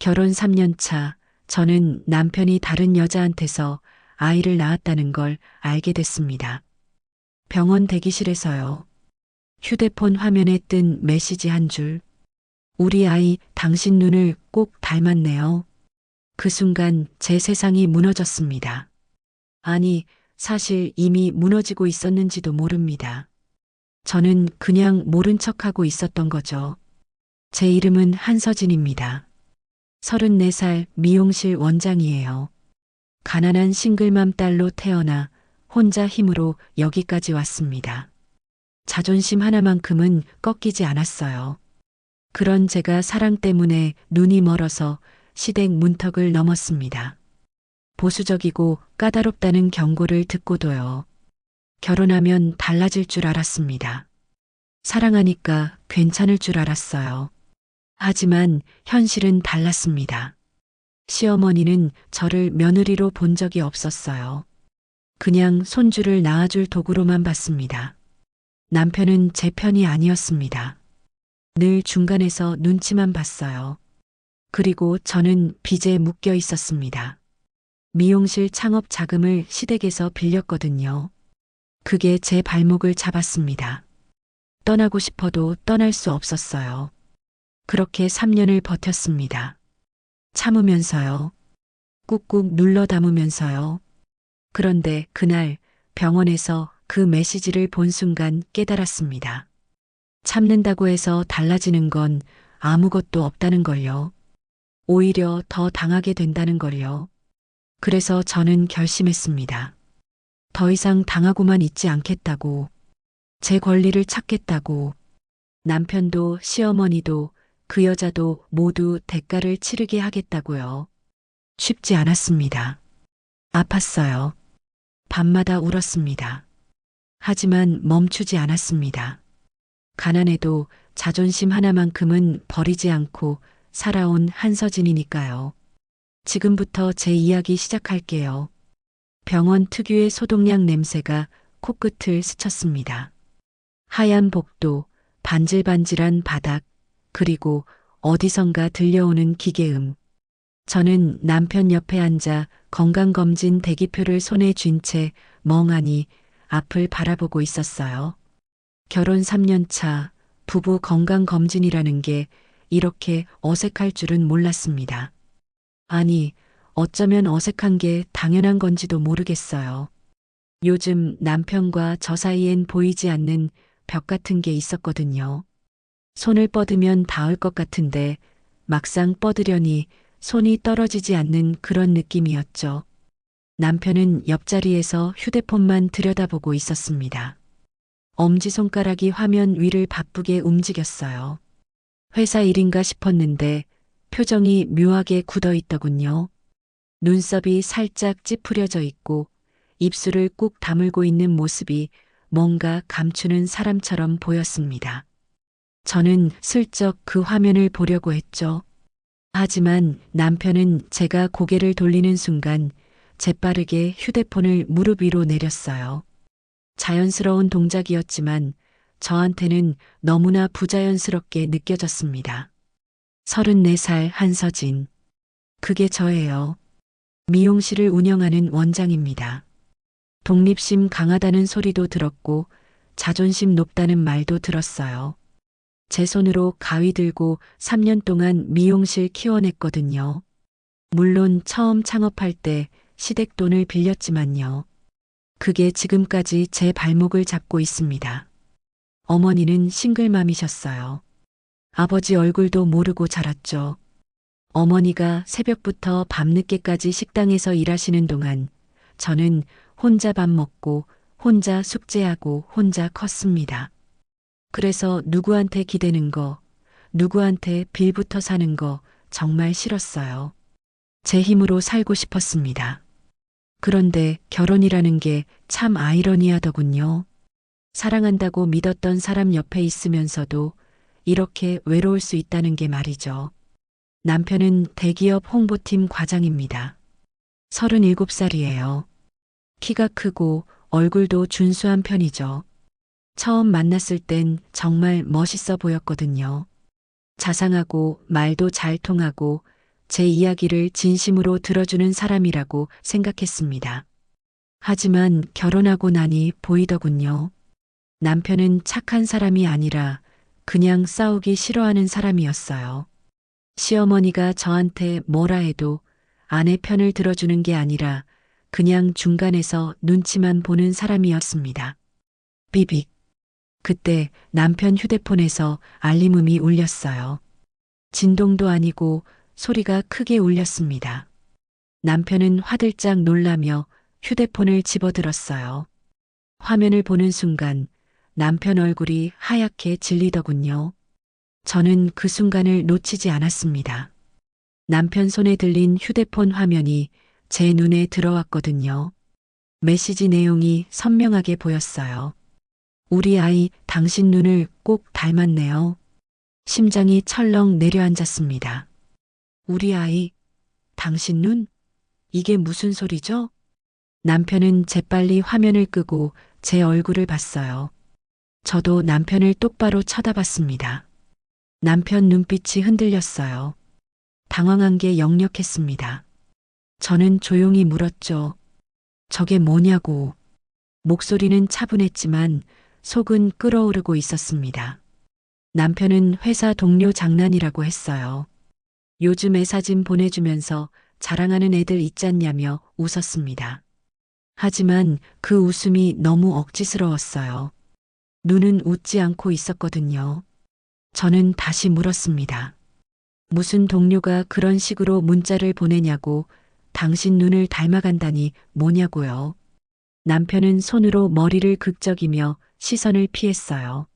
결혼 3년 차, 저는 남편이 다른 여자한테서 아이를 낳았다는 걸 알게 됐습니다. 병원 대기실에서요. 휴대폰 화면에 뜬 메시지 한 줄. 우리 아이 당신 눈을 꼭 닮았네요. 그 순간 제 세상이 무너졌습니다. 아니, 사실 이미 무너지고 있었는지도 모릅니다. 저는 그냥 모른 척하고 있었던 거죠. 제 이름은 한서진입니다. 34살 미용실 원장이에요. 가난한 싱글맘 딸로 태어나 혼자 힘으로 여기까지 왔습니다. 자존심 하나만큼은 꺾이지 않았어요. 그런 제가 사랑 때문에 눈이 멀어서 시댁 문턱을 넘었습니다. 보수적이고 까다롭다는 경고를 듣고도요. 결혼하면 달라질 줄 알았습니다. 사랑하니까 괜찮을 줄 알았어요. 하지만 현실은 달랐습니다. 시어머니는 저를 며느리로 본 적이 없었어요. 그냥 손주를 낳아줄 도구로만 봤습니다. 남편은 제 편이 아니었습니다. 늘 중간에서 눈치만 봤어요. 그리고 저는 빚에 묶여 있었습니다. 미용실 창업 자금을 시댁에서 빌렸거든요. 그게 제 발목을 잡았습니다. 떠나고 싶어도 떠날 수 없었어요. 그렇게 3년을 버텼습니다. 참으면서요. 꾹꾹 눌러 담으면서요. 그런데 그날 병원에서 그 메시지를 본 순간 깨달았습니다. 참는다고 해서 달라지는 건 아무것도 없다는 걸요. 오히려 더 당하게 된다는 걸요. 그래서 저는 결심했습니다. 더 이상 당하고만 있지 않겠다고, 제 권리를 찾겠다고, 남편도 시어머니도 그 여자도 모두 대가를 치르게 하겠다고요. 쉽지 않았습니다. 아팠어요. 밤마다 울었습니다. 하지만 멈추지 않았습니다. 가난해도 자존심 하나만큼은 버리지 않고 살아온 한서진이니까요. 지금부터 제 이야기 시작할게요. 병원 특유의 소독약 냄새가 코끝을 스쳤습니다. 하얀 복도, 반질반질한 바닥, 그리고 어디선가 들려오는 기계음. 저는 남편 옆에 앉아 건강검진 대기표를 손에 쥔 채 멍하니 앞을 바라보고 있었어요. 결혼 3년 차 부부 건강검진이라는 게 이렇게 어색할 줄은 몰랐습니다. 아니, 어쩌면 어색한 게 당연한 건지도 모르겠어요. 요즘 남편과 저 사이엔 보이지 않는 벽 같은 게 있었거든요. 손을 뻗으면 닿을 것 같은데 막상 뻗으려니 손이 떨어지지 않는 그런 느낌이었죠. 남편은 옆자리에서 휴대폰만 들여다보고 있었습니다. 엄지손가락이 화면 위를 바쁘게 움직였어요. 회사 일인가 싶었는데 표정이 묘하게 굳어 있더군요. 눈썹이 살짝 찌푸려져 있고 입술을 꾹 다물고 있는 모습이 뭔가 감추는 사람처럼 보였습니다. 저는 슬쩍 그 화면을 보려고 했죠. 하지만 남편은 제가 고개를 돌리는 순간 재빠르게 휴대폰을 무릎 위로 내렸어요. 자연스러운 동작이었지만 저한테는 너무나 부자연스럽게 느껴졌습니다. 34살 한서진. 그게 저예요. 미용실을 운영하는 원장입니다. 독립심 강하다는 소리도 들었고 자존심 높다는 말도 들었어요. 제 손으로 가위 들고 3년 동안 미용실 키워냈거든요. 물론 처음 창업할 때 시댁 돈을 빌렸지만요. 그게 지금까지 제 발목을 잡고 있습니다. 어머니는 싱글맘이셨어요. 아버지 얼굴도 모르고 자랐죠. 어머니가 새벽부터 밤늦게까지 식당에서 일하시는 동안 저는 혼자 밥 먹고 혼자 숙제하고 혼자 컸습니다. 그래서 누구한테 기대는 거, 누구한테 빌부터 사는 거 정말 싫었어요. 제 힘으로 살고 싶었습니다. 그런데 결혼이라는 게 참 아이러니하더군요. 사랑한다고 믿었던 사람 옆에 있으면서도 이렇게 외로울 수 있다는 게 말이죠. 남편은 대기업 홍보팀 과장입니다. 37살이에요. 키가 크고 얼굴도 준수한 편이죠. 처음 만났을 땐 정말 멋있어 보였거든요. 자상하고 말도 잘 통하고 제 이야기를 진심으로 들어주는 사람이라고 생각했습니다. 하지만 결혼하고 나니 보이더군요. 남편은 착한 사람이 아니라 그냥 싸우기 싫어하는 사람이었어요. 시어머니가 저한테 뭐라 해도 아내 편을 들어주는 게 아니라 그냥 중간에서 눈치만 보는 사람이었습니다. 비빅. 그때 남편 휴대폰에서 알림음이 울렸어요. 진동도 아니고 소리가 크게 울렸습니다. 남편은 화들짝 놀라며 휴대폰을 집어들었어요. 화면을 보는 순간 남편 얼굴이 하얗게 질리더군요. 저는 그 순간을 놓치지 않았습니다. 남편 손에 들린 휴대폰 화면이 제 눈에 들어왔거든요. 메시지 내용이 선명하게 보였어요. 우리 아이 당신 눈을 꼭 닮았네요. 심장이 철렁 내려앉았습니다. 우리 아이, 당신 눈? 이게 무슨 소리죠? 남편은 재빨리 화면을 끄고 제 얼굴을 봤어요. 저도 남편을 똑바로 쳐다봤습니다. 남편 눈빛이 흔들렸어요. 당황한 게 역력했습니다. 저는 조용히 물었죠. 저게 뭐냐고. 목소리는 차분했지만 속은 끓어오르고 있었습니다. 남편은 회사 동료 장난이라고 했어요. 요즘 애 사진 보내주면서 자랑하는 애들 있잖냐며 웃었습니다. 하지만 그 웃음이 너무 억지스러웠어요. 눈은 웃지 않고 있었거든요. 저는 다시 물었습니다. 무슨 동료가 그런 식으로 문자를 보내냐고, 당신 눈을 닮아간다니 뭐냐고요. 남편은 손으로 머리를 극적이며 시선을 피했어요.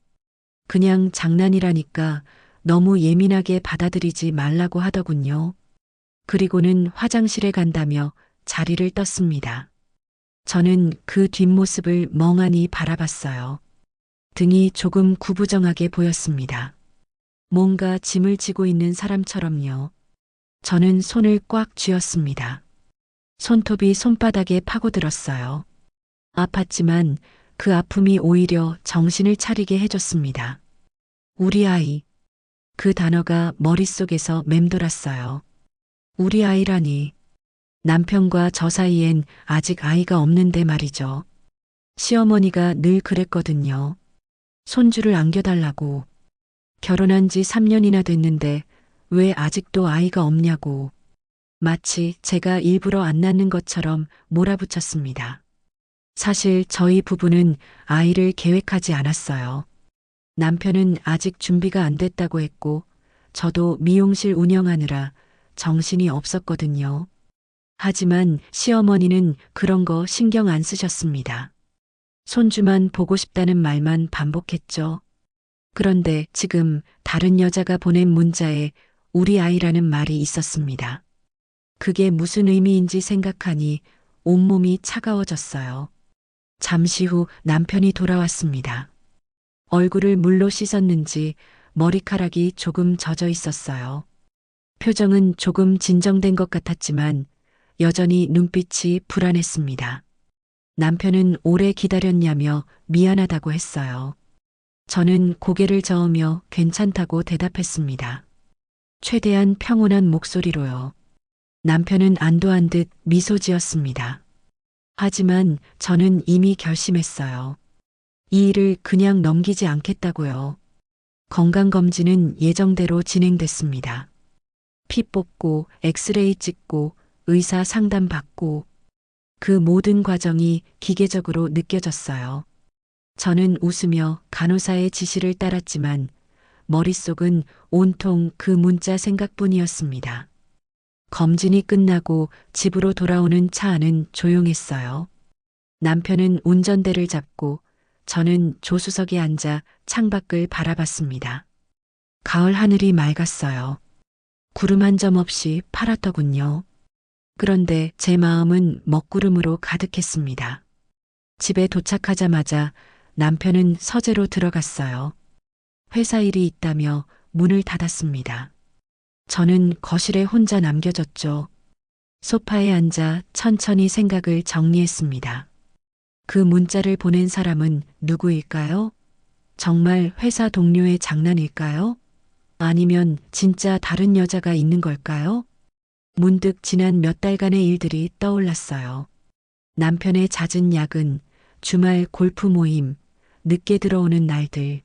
그냥 장난이라니까 너무 예민하게 받아들이지 말라고 하더군요. 그리고는 화장실에 간다며 자리를 떴습니다. 저는 그 뒷모습을 멍하니 바라봤어요. 등이 조금 구부정하게 보였습니다. 뭔가 짐을 지고 있는 사람처럼요. 저는 손을 꽉 쥐었습니다. 손톱이 손바닥에 파고들었어요. 아팠지만 그 아픔이 오히려 정신을 차리게 해줬습니다. 우리 아이. 그 단어가 머릿속에서 맴돌았어요. 우리 아이라니. 남편과 저 사이엔 아직 아이가 없는데 말이죠. 시어머니가 늘 그랬거든요. 손주를 안겨달라고. 결혼한 지 3년이나 됐는데 왜 아직도 아이가 없냐고. 마치 제가 일부러 안 낳는 것처럼 몰아붙였습니다. 사실 저희 부부는 아이를 계획하지 않았어요. 남편은 아직 준비가 안 됐다고 했고, 저도 미용실 운영하느라 정신이 없었거든요. 하지만 시어머니는 그런 거 신경 안 쓰셨습니다. 손주만 보고 싶다는 말만 반복했죠. 그런데 지금 다른 여자가 보낸 문자에 우리 아이라는 말이 있었습니다. 그게 무슨 의미인지 생각하니 온몸이 차가워졌어요. 잠시 후 남편이 돌아왔습니다. 얼굴을 물로 씻었는지 머리카락이 조금 젖어 있었어요. 표정은 조금 진정된 것 같았지만 여전히 눈빛이 불안했습니다. 남편은 오래 기다렸냐며 미안하다고 했어요. 저는 고개를 저으며 괜찮다고 대답했습니다. 최대한 평온한 목소리로요. 남편은 안도한 듯 미소 지었습니다. 하지만 저는 이미 결심했어요. 이 일을 그냥 넘기지 않겠다고요. 건강검진은 예정대로 진행됐습니다. 피 뽑고 엑스레이 찍고 의사 상담 받고 그 모든 과정이 기계적으로 느껴졌어요. 저는 웃으며 간호사의 지시를 따랐지만 머릿속은 온통 그 문자 생각뿐이었습니다. 검진이 끝나고 집으로 돌아오는 차 안은 조용했어요. 남편은 운전대를 잡고 저는 조수석에 앉아 창밖을 바라봤습니다. 가을 하늘이 맑았어요. 구름 한 점 없이 파랗더군요. 그런데 제 마음은 먹구름으로 가득했습니다. 집에 도착하자마자 남편은 서재로 들어갔어요. 회사 일이 있다며 문을 닫았습니다. 저는 거실에 혼자 남겨졌죠. 소파에 앉아 천천히 생각을 정리했습니다. 그 문자를 보낸 사람은 누구일까요? 정말 회사 동료의 장난일까요? 아니면 진짜 다른 여자가 있는 걸까요? 문득 지난 몇 달간의 일들이 떠올랐어요. 남편의 잦은 야근, 주말 골프 모임, 늦게 들어오는 날들.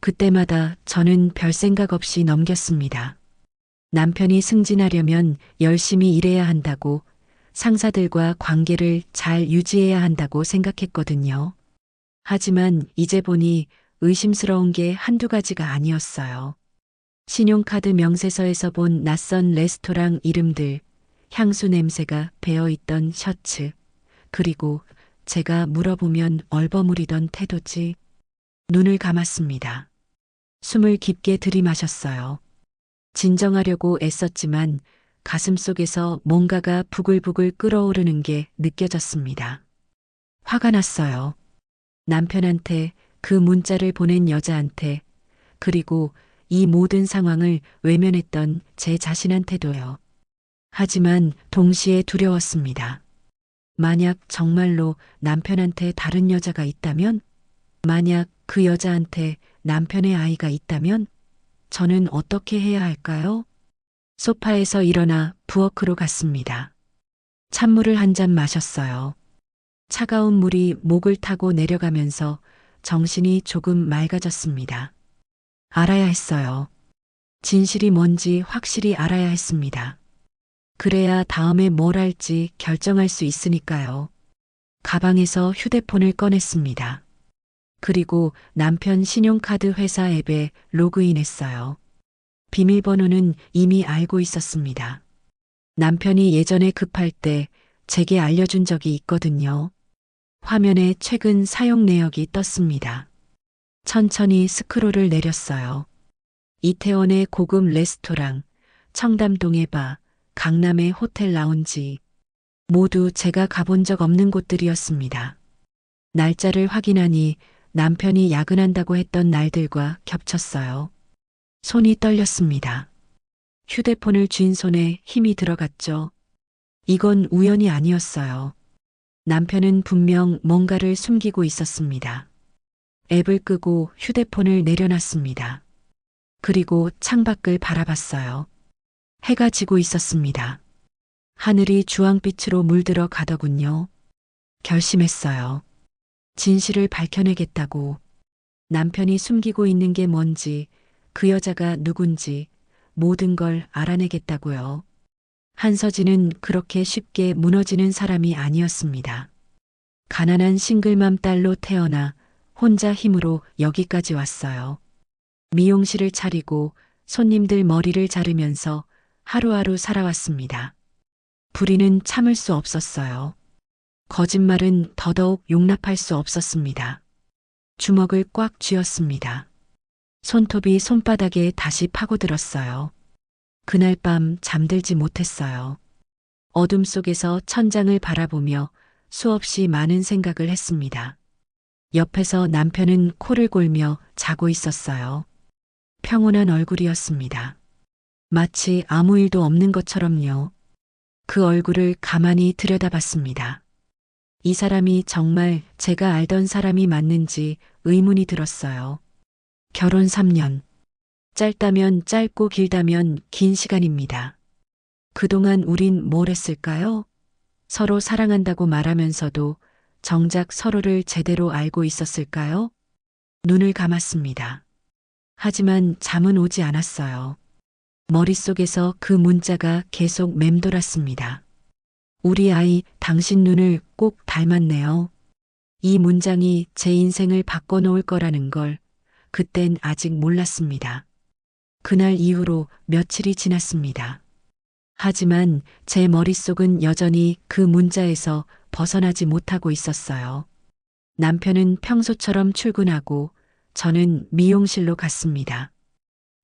그때마다 저는 별 생각 없이 넘겼습니다. 남편이 승진하려면 열심히 일해야 한다고, 상사들과 관계를 잘 유지해야 한다고 생각했거든요. 하지만 이제 보니 의심스러운 게 한두 가지가 아니었어요. 신용카드 명세서에서 본 낯선 레스토랑 이름들, 향수 냄새가 배어있던 셔츠, 그리고 제가 물어보면 얼버무리던 태도지. 눈을 감았습니다. 숨을 깊게 들이마셨어요. 진정하려고 애썼지만 가슴속에서 뭔가가 부글부글 끓어오르는 게 느껴졌습니다. 화가 났어요. 남편한테, 그 문자를 보낸 여자한테, 그리고 이 모든 상황을 외면했던 제 자신한테도요. 하지만 동시에 두려웠습니다. 만약 정말로 남편한테 다른 여자가 있다면? 만약 그 여자한테 남편의 아이가 있다면? 저는 어떻게 해야 할까요? 소파에서 일어나 부엌으로 갔습니다. 찬물을 한 잔 마셨어요. 차가운 물이 목을 타고 내려가면서 정신이 조금 맑아졌습니다. 알아야 했어요. 진실이 뭔지 확실히 알아야 했습니다. 그래야 다음에 뭘 할지 결정할 수 있으니까요. 가방에서 휴대폰을 꺼냈습니다. 그리고 남편 신용카드 회사 앱에 로그인했어요. 비밀번호는 이미 알고 있었습니다. 남편이 예전에 급할 때 제게 알려준 적이 있거든요. 화면에 최근 사용 내역이 떴습니다. 천천히 스크롤을 내렸어요. 이태원의 고급 레스토랑, 청담동의 바, 강남의 호텔 라운지. 모두 제가 가본 적 없는 곳들이었습니다. 날짜를 확인하니 남편이 야근한다고 했던 날들과 겹쳤어요. 손이 떨렸습니다. 휴대폰을 쥔 손에 힘이 들어갔죠. 이건 우연이 아니었어요. 남편은 분명 뭔가를 숨기고 있었습니다. 앱을 끄고 휴대폰을 내려놨습니다. 그리고 창밖을 바라봤어요. 해가 지고 있었습니다. 하늘이 주황빛으로 물들어 가더군요. 결심했어요. 진실을 밝혀내겠다고. 남편이 숨기고 있는 게 뭔지, 그 여자가 누군지 모든 걸 알아내겠다고요. 한서진은 그렇게 쉽게 무너지는 사람이 아니었습니다. 가난한 싱글맘 딸로 태어나 혼자 힘으로 여기까지 왔어요. 미용실을 차리고 손님들 머리를 자르면서 하루하루 살아왔습니다. 불의는 참을 수 없었어요. 거짓말은 더더욱 용납할 수 없었습니다. 주먹을 꽉 쥐었습니다. 손톱이 손바닥에 다시 파고들었어요. 그날 밤 잠들지 못했어요. 어둠 속에서 천장을 바라보며 수없이 많은 생각을 했습니다. 옆에서 남편은 코를 골며 자고 있었어요. 평온한 얼굴이었습니다. 마치 아무 일도 없는 것처럼요. 그 얼굴을 가만히 들여다봤습니다. 이 사람이 정말 제가 알던 사람이 맞는지 의문이 들었어요. 결혼 3년. 짧다면 짧고 길다면 긴 시간입니다. 그동안 우린 뭘 했을까요? 서로 사랑한다고 말하면서도 정작 서로를 제대로 알고 있었을까요? 눈을 감았습니다. 하지만 잠은 오지 않았어요. 머릿속에서 그 문자가 계속 맴돌았습니다. 우리 아이 당신 눈을 꼭 닮았네요. 이 문장이 제 인생을 바꿔놓을 거라는 걸 그땐 아직 몰랐습니다. 그날 이후로 며칠이 지났습니다. 하지만 제 머릿속은 여전히 그 문자에서 벗어나지 못하고 있었어요. 남편은 평소처럼 출근하고 저는 미용실로 갔습니다.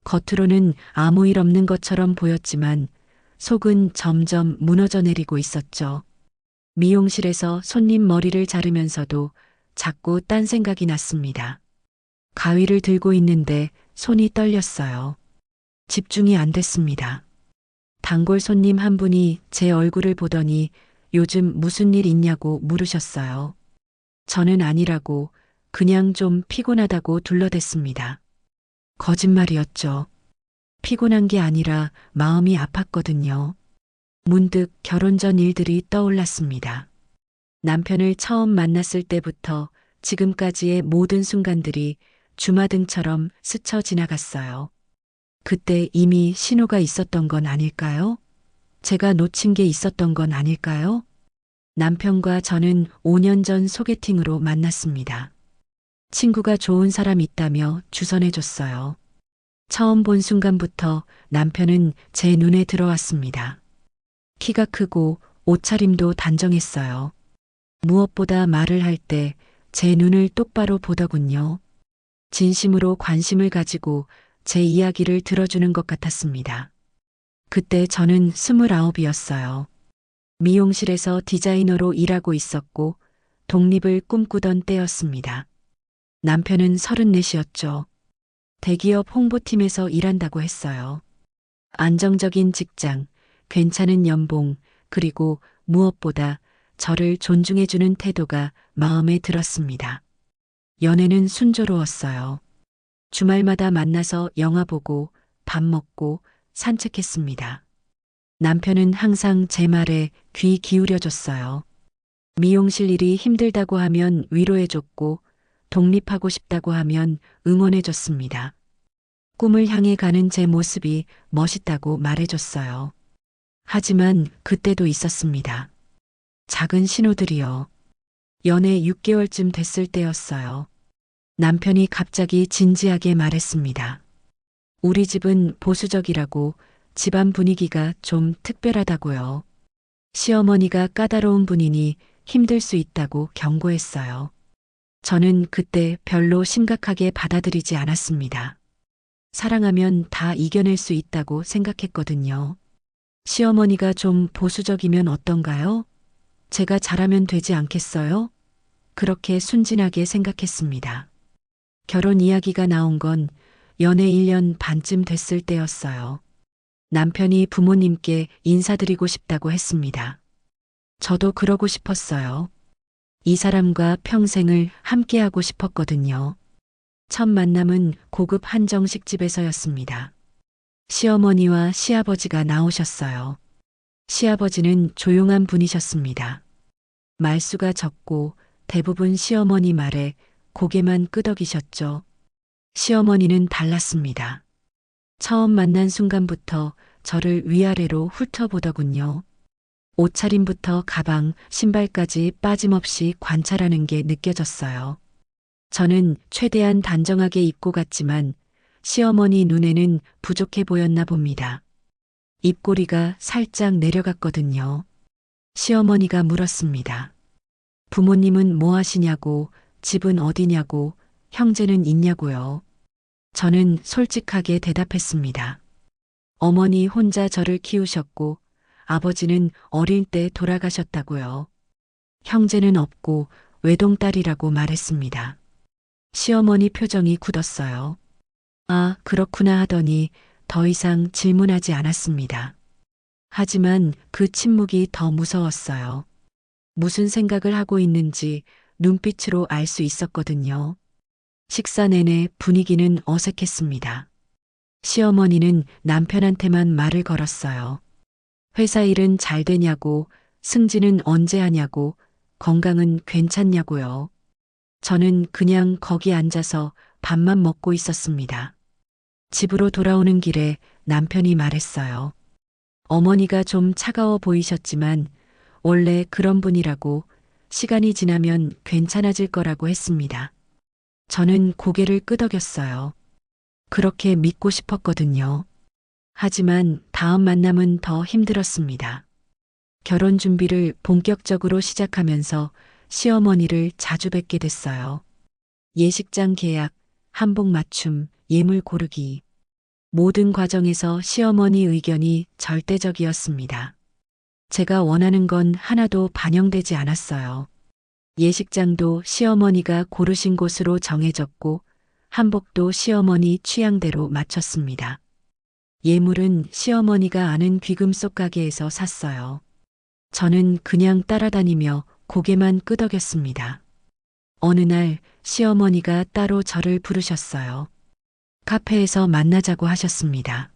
겉으로는 아무 일 없는 것처럼 보였지만 속은 점점 무너져 내리고 있었죠. 미용실에서 손님 머리를 자르면서도 자꾸 딴 생각이 났습니다. 가위를 들고 있는데 손이 떨렸어요. 집중이 안 됐습니다. 단골 손님 한 분이 제 얼굴을 보더니 요즘 무슨 일 있냐고 물으셨어요. 저는 아니라고 그냥 좀 피곤하다고 둘러댔습니다. 거짓말이었죠. 피곤한 게 아니라 마음이 아팠거든요. 문득 결혼 전 일들이 떠올랐습니다. 남편을 처음 만났을 때부터 지금까지의 모든 순간들이 주마등처럼 스쳐 지나갔어요. 그때 이미 신호가 있었던 건 아닐까요? 제가 놓친 게 있었던 건 아닐까요? 남편과 저는 5년 전 소개팅으로 만났습니다. 친구가 좋은 사람 있다며 주선해줬어요. 처음 본 순간부터 남편은 제 눈에 들어왔습니다. 키가 크고 옷차림도 단정했어요. 무엇보다 말을 할 때 제 눈을 똑바로 보더군요. 진심으로 관심을 가지고 제 이야기를 들어주는 것 같았습니다. 그때 저는 29이었어요. 미용실에서 디자이너로 일하고 있었고 독립을 꿈꾸던 때였습니다. 남편은 34이었죠. 대기업 홍보팀에서 일한다고 했어요. 안정적인 직장, 괜찮은 연봉, 그리고 무엇보다 저를 존중해주는 태도가 마음에 들었습니다. 연애는 순조로웠어요. 주말마다 만나서 영화 보고 밥 먹고 산책했습니다. 남편은 항상 제 말에 귀 기울여줬어요. 미용실 일이 힘들다고 하면 위로해줬고 독립하고 싶다고 하면 응원해줬습니다. 꿈을 향해 가는 제 모습이 멋있다고 말해줬어요. 하지만 그때도 있었습니다. 작은 신호들이요. 연애 6개월쯤 됐을 때였어요. 남편이 갑자기 진지하게 말했습니다. 우리 집은 보수적이라고 집안 분위기가 좀 특별하다고요. 시어머니가 까다로운 분이니 힘들 수 있다고 경고했어요. 저는 그때 별로 심각하게 받아들이지 않았습니다. 사랑하면 다 이겨낼 수 있다고 생각했거든요. 시어머니가 좀 보수적이면 어떤가요? 제가 잘하면 되지 않겠어요? 그렇게 순진하게 생각했습니다. 결혼 이야기가 나온 건 연애 1년 반쯤 됐을 때였어요. 남편이 부모님께 인사드리고 싶다고 했습니다. 저도 그러고 싶었어요. 이 사람과 평생을 함께하고 싶었거든요. 첫 만남은 고급 한정식집에서였습니다. 시어머니와 시아버지가 나오셨어요. 시아버지는 조용한 분이셨습니다. 말수가 적고 대부분 시어머니 말에 고개만 끄덕이셨죠. 시어머니는 달랐습니다. 처음 만난 순간부터 저를 위아래로 훑어보더군요. 옷차림부터 가방, 신발까지 빠짐없이 관찰하는 게 느껴졌어요. 저는 최대한 단정하게 입고 갔지만 시어머니 눈에는 부족해 보였나 봅니다. 입꼬리가 살짝 내려갔거든요. 시어머니가 물었습니다. 부모님은 뭐 하시냐고, 집은 어디냐고, 형제는 있냐고요. 저는 솔직하게 대답했습니다. 어머니 혼자 저를 키우셨고 아버지는 어릴 때 돌아가셨다고요. 형제는 없고 외동딸이라고 말했습니다. 시어머니 표정이 굳었어요. 아, 그렇구나 하더니 더 이상 질문하지 않았습니다. 하지만 그 침묵이 더 무서웠어요. 무슨 생각을 하고 있는지 눈빛으로 알 수 있었거든요. 식사 내내 분위기는 어색했습니다. 시어머니는 남편한테만 말을 걸었어요. 회사 일은 잘 되냐고, 승진은 언제 하냐고, 건강은 괜찮냐고요. 저는 그냥 거기 앉아서 밥만 먹고 있었습니다. 집으로 돌아오는 길에 남편이 말했어요. 어머니가 좀 차가워 보이셨지만 원래 그런 분이라고 시간이 지나면 괜찮아질 거라고 했습니다. 저는 고개를 끄덕였어요. 그렇게 믿고 싶었거든요. 하지만 다음 만남은 더 힘들었습니다. 결혼 준비를 본격적으로 시작하면서 시어머니를 자주 뵙게 됐어요. 예식장 계약, 한복 맞춤, 예물 고르기. 모든 과정에서 시어머니 의견이 절대적이었습니다. 제가 원하는 건 하나도 반영되지 않았어요. 예식장도 시어머니가 고르신 곳으로 정해졌고 한복도 시어머니 취향대로 맞췄습니다. 예물은 시어머니가 아는 귀금속 가게에서 샀어요. 저는 그냥 따라다니며 고개만 끄덕였습니다. 어느 날 시어머니가 따로 저를 부르셨어요. 카페에서 만나자고 하셨습니다.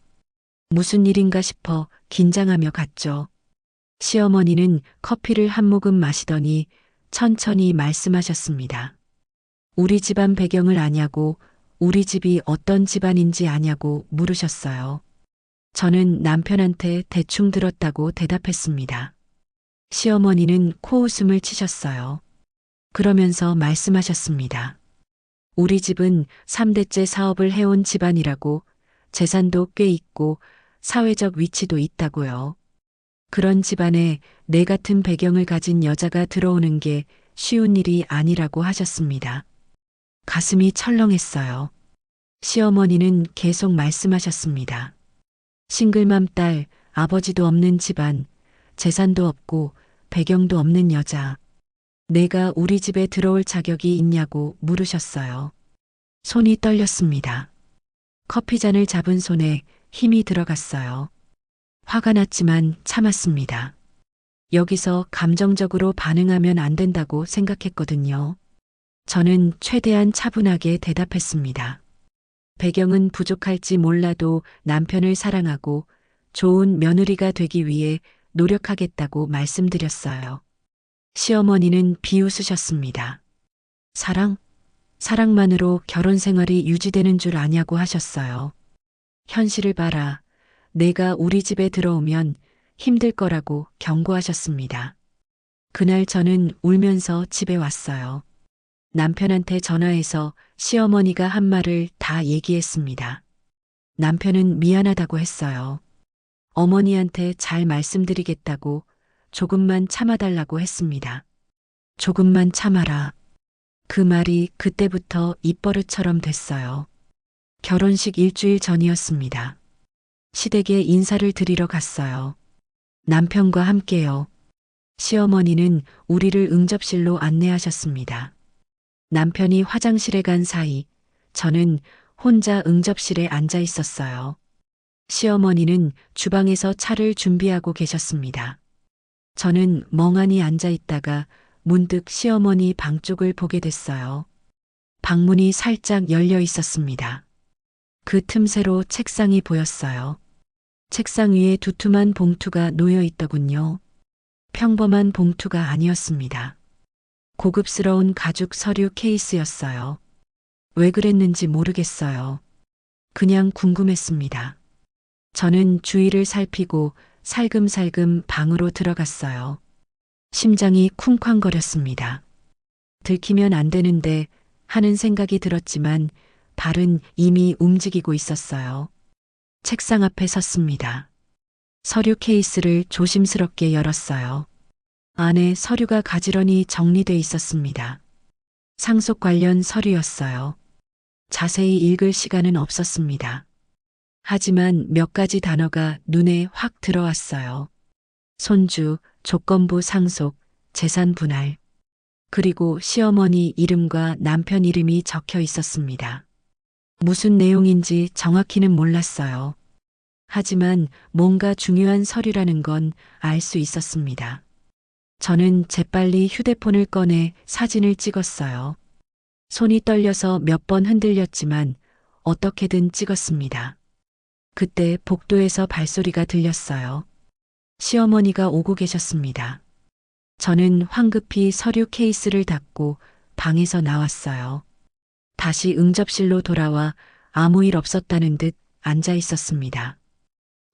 무슨 일인가 싶어 긴장하며 갔죠. 시어머니는 커피를 한 모금 마시더니 천천히 말씀하셨습니다. 우리 집안 배경을 아냐고, 우리 집이 어떤 집안인지 아냐고 물으셨어요. 저는 남편한테 대충 들었다고 대답했습니다. 시어머니는 코웃음을 치셨어요. 그러면서 말씀하셨습니다. 우리 집은 3대째 사업을 해온 집안이라고, 재산도 꽤 있고 사회적 위치도 있다고요. 그런 집안에 내 같은 배경을 가진 여자가 들어오는 게 쉬운 일이 아니라고 하셨습니다. 가슴이 철렁했어요. 시어머니는 계속 말씀하셨습니다. 싱글맘 딸, 아버지도 없는 집안, 재산도 없고 배경도 없는 여자. 내가 우리 집에 들어올 자격이 있냐고 물으셨어요. 손이 떨렸습니다. 커피잔을 잡은 손에 힘이 들어갔어요. 화가 났지만 참았습니다. 여기서 감정적으로 반응하면 안 된다고 생각했거든요. 저는 최대한 차분하게 대답했습니다. 배경은 부족할지 몰라도 남편을 사랑하고 좋은 며느리가 되기 위해 노력하겠다고 말씀드렸어요. 시어머니는 비웃으셨습니다. 사랑? 사랑만으로 결혼 생활이 유지되는 줄 아냐고 하셨어요. 현실을 봐라. 내가 우리 집에 들어오면 힘들 거라고 경고하셨습니다. 그날 저는 울면서 집에 왔어요. 남편한테 전화해서 시어머니가 한 말을 다 얘기했습니다. 남편은 미안하다고 했어요. 어머니한테 잘 말씀드리겠다고 조금만 참아달라고 했습니다. 조금만 참아라. 그 말이 그때부터 입버릇처럼 됐어요. 결혼식 일주일 전이었습니다. 시댁에 인사를 드리러 갔어요. 남편과 함께요. 시어머니는 우리를 응접실로 안내하셨습니다. 남편이 화장실에 간 사이 저는 혼자 응접실에 앉아 있었어요. 시어머니는 주방에서 차를 준비하고 계셨습니다. 저는 멍하니 앉아 있다가 문득 시어머니 방 쪽을 보게 됐어요. 방문이 살짝 열려 있었습니다. 그 틈새로 책상이 보였어요. 책상 위에 두툼한 봉투가 놓여 있더군요. 평범한 봉투가 아니었습니다. 고급스러운 가죽 서류 케이스였어요. 왜 그랬는지 모르겠어요. 그냥 궁금했습니다. 저는 주위를 살피고 살금살금 방으로 들어갔어요. 심장이 쿵쾅거렸습니다. 들키면 안 되는데 하는 생각이 들었지만 발은 이미 움직이고 있었어요. 책상 앞에 섰습니다. 서류 케이스를 조심스럽게 열었어요. 안에 서류가 가지런히 정리돼 있었습니다. 상속 관련 서류였어요. 자세히 읽을 시간은 없었습니다. 하지만 몇 가지 단어가 눈에 확 들어왔어요. 손주, 조건부 상속, 재산 분할. 그리고 시어머니 이름과 남편 이름이 적혀 있었습니다. 무슨 내용인지 정확히는 몰랐어요. 하지만 뭔가 중요한 서류라는 건 알 수 있었습니다. 저는 재빨리 휴대폰을 꺼내 사진을 찍었어요. 손이 떨려서 몇 번 흔들렸지만 어떻게든 찍었습니다. 그때 복도에서 발소리가 들렸어요. 시어머니가 오고 계셨습니다. 저는 황급히 서류 케이스를 닫고 방에서 나왔어요. 다시 응접실로 돌아와 아무 일 없었다는 듯 앉아 있었습니다.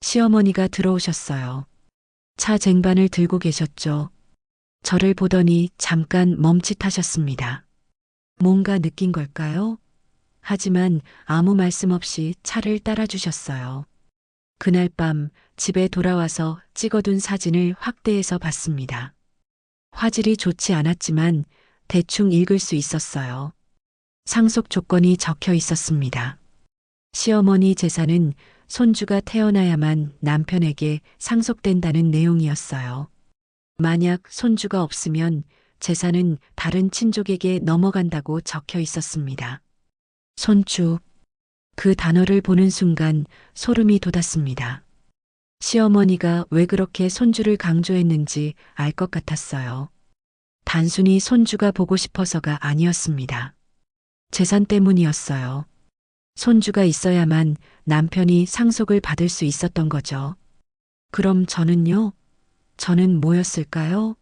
시어머니가 들어오셨어요. 차 쟁반을 들고 계셨죠. 저를 보더니 잠깐 멈칫하셨습니다. 뭔가 느낀 걸까요? 하지만 아무 말씀 없이 차를 따라주셨어요. 그날 밤 집에 돌아와서 찍어둔 사진을 확대해서 봤습니다. 화질이 좋지 않았지만 대충 읽을 수 있었어요. 상속 조건이 적혀 있었습니다. 시어머니 재산은 손주가 태어나야만 남편에게 상속된다는 내용이었어요. 만약 손주가 없으면 재산은 다른 친족에게 넘어간다고 적혀 있었습니다. 손주. 그 단어를 보는 순간 소름이 돋았습니다. 시어머니가 왜 그렇게 손주를 강조했는지 알 것 같았어요. 단순히 손주가 보고 싶어서가 아니었습니다. 재산 때문이었어요. 손주가 있어야만 남편이 상속을 받을 수 있었던 거죠. 그럼 저는요? 저는 뭐였을까요?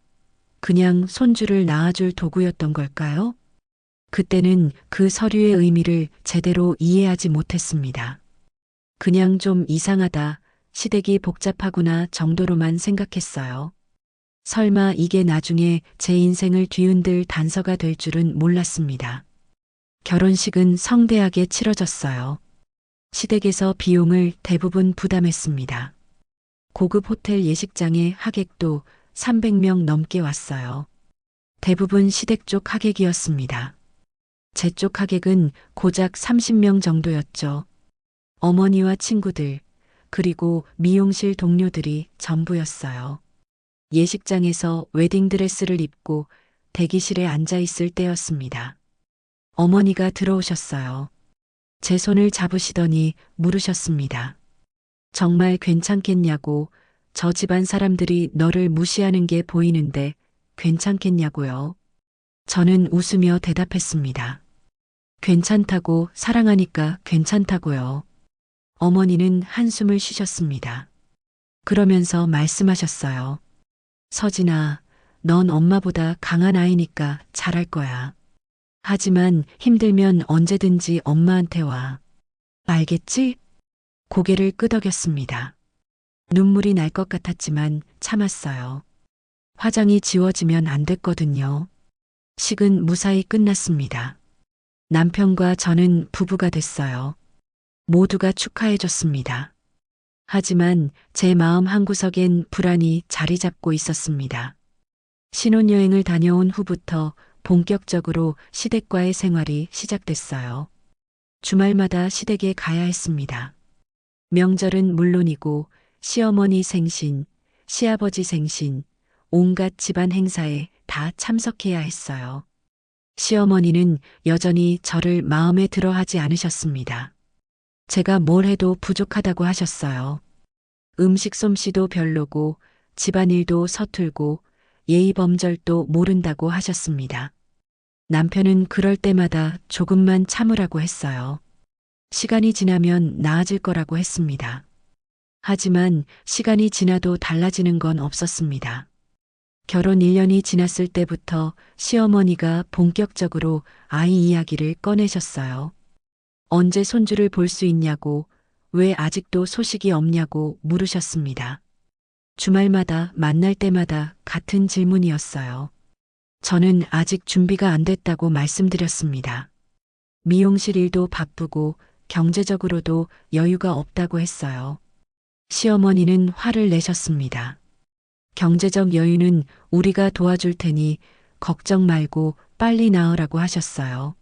그냥 손주를 낳아줄 도구였던 걸까요? 그때는 그 서류의 의미를 제대로 이해하지 못했습니다. 그냥 좀 이상하다, 시댁이 복잡하구나 정도로만 생각했어요. 설마 이게 나중에 제 인생을 뒤흔들 단서가 될 줄은 몰랐습니다. 결혼식은 성대하게 치러졌어요. 시댁에서 비용을 대부분 부담했습니다. 고급 호텔 예식장에 하객도 300명 넘게 왔어요. 대부분 시댁 쪽 하객이었습니다. 제 쪽 하객은 고작 30명 정도였죠. 어머니와 친구들, 그리고 미용실 동료들이 전부였어요. 예식장에서 웨딩드레스를 입고 대기실에 앉아 있을 때였습니다. 어머니가 들어오셨어요. 제 손을 잡으시더니 물으셨습니다. 정말 괜찮겠냐고, 저 집안 사람들이 너를 무시하는 게 보이는데 괜찮겠냐고요. 저는 웃으며 대답했습니다. 괜찮다고, 사랑하니까 괜찮다고요. 어머니는 한숨을 쉬셨습니다. 그러면서 말씀하셨어요. 서진아, 넌 엄마보다 강한 아이니까 잘할 거야. 하지만 힘들면 언제든지 엄마한테 와. 알겠지? 고개를 끄덕였습니다. 눈물이 날 것 같았지만 참았어요. 화장이 지워지면 안 됐거든요. 식은 무사히 끝났습니다. 남편과 저는 부부가 됐어요. 모두가 축하해줬습니다. 하지만 제 마음 한구석엔 불안이 자리 잡고 있었습니다. 신혼여행을 다녀온 후부터 본격적으로 시댁과의 생활이 시작됐어요. 주말마다 시댁에 가야 했습니다. 명절은 물론이고 시어머니 생신, 시아버지 생신, 온갖 집안 행사에 다 참석해야 했어요. 시어머니는 여전히 저를 마음에 들어 하지 않으셨습니다. 제가 뭘 해도 부족하다고 하셨어요. 음식 솜씨도 별로고 집안일도 서툴고 예의범절도 모른다고 하셨습니다. 남편은 그럴 때마다 조금만 참으라고 했어요. 시간이 지나면 나아질 거라고 했습니다. 하지만 시간이 지나도 달라지는 건 없었습니다. 결혼 1년이 지났을 때부터 시어머니가 본격적으로 아이 이야기를 꺼내셨어요. 언제 손주를 볼 수 있냐고, 왜 아직도 소식이 없냐고 물으셨습니다. 주말마다 만날 때마다 같은 질문이었어요. 저는 아직 준비가 안 됐다고 말씀드렸습니다. 미용실 일도 바쁘고 경제적으로도 여유가 없다고 했어요. 시어머니는 화를 내셨습니다. 경제적 여유는 우리가 도와줄 테니 걱정 말고 빨리 나으라고 하셨어요.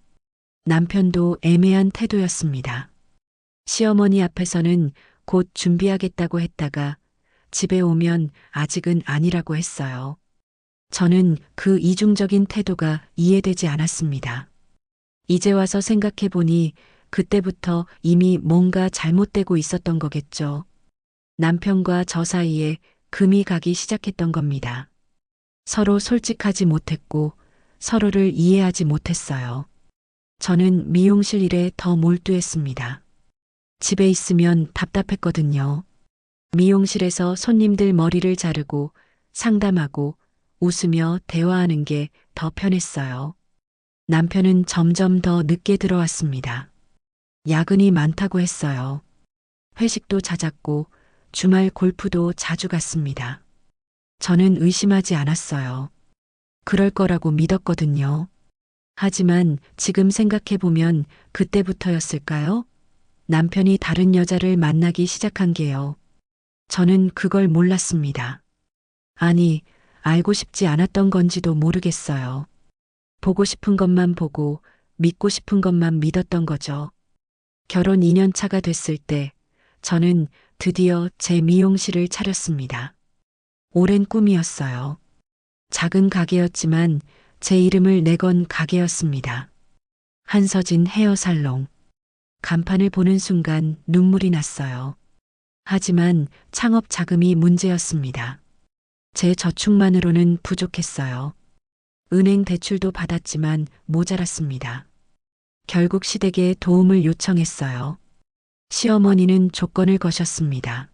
남편도 애매한 태도였습니다. 시어머니 앞에서는 곧 준비하겠다고 했다가 집에 오면 아직은 아니라고 했어요. 저는 그 이중적인 태도가 이해되지 않았습니다. 이제 와서 생각해 보니 그때부터 이미 뭔가 잘못되고 있었던 거겠죠. 남편과 저 사이에 금이 가기 시작했던 겁니다. 서로 솔직하지 못했고 서로를 이해하지 못했어요. 저는 미용실 일에 더 몰두했습니다. 집에 있으면 답답했거든요. 미용실에서 손님들 머리를 자르고 상담하고 웃으며 대화하는 게 더 편했어요. 남편은 점점 더 늦게 들어왔습니다. 야근이 많다고 했어요. 회식도 잦았고 주말 골프도 자주 갔습니다. 저는 의심하지 않았어요. 그럴 거라고 믿었거든요. 하지만 지금 생각해보면 그때부터였을까요? 남편이 다른 여자를 만나기 시작한 게요. 저는 그걸 몰랐습니다. 아니, 알고 싶지 않았던 건지도 모르겠어요. 보고 싶은 것만 보고 믿고 싶은 것만 믿었던 거죠. 결혼 2년 차가 됐을 때 저는 드디어 제 미용실을 차렸습니다. 오랜 꿈이었어요. 작은 가게였지만 제 이름을 내건 가게였습니다. 한서진 헤어살롱. 간판을 보는 순간 눈물이 났어요. 하지만 창업 자금이 문제였습니다. 제 저축만으로는 부족했어요. 은행 대출도 받았지만 모자랐습니다. 결국 시댁에 도움을 요청했어요. 시어머니는 조건을 거셨습니다.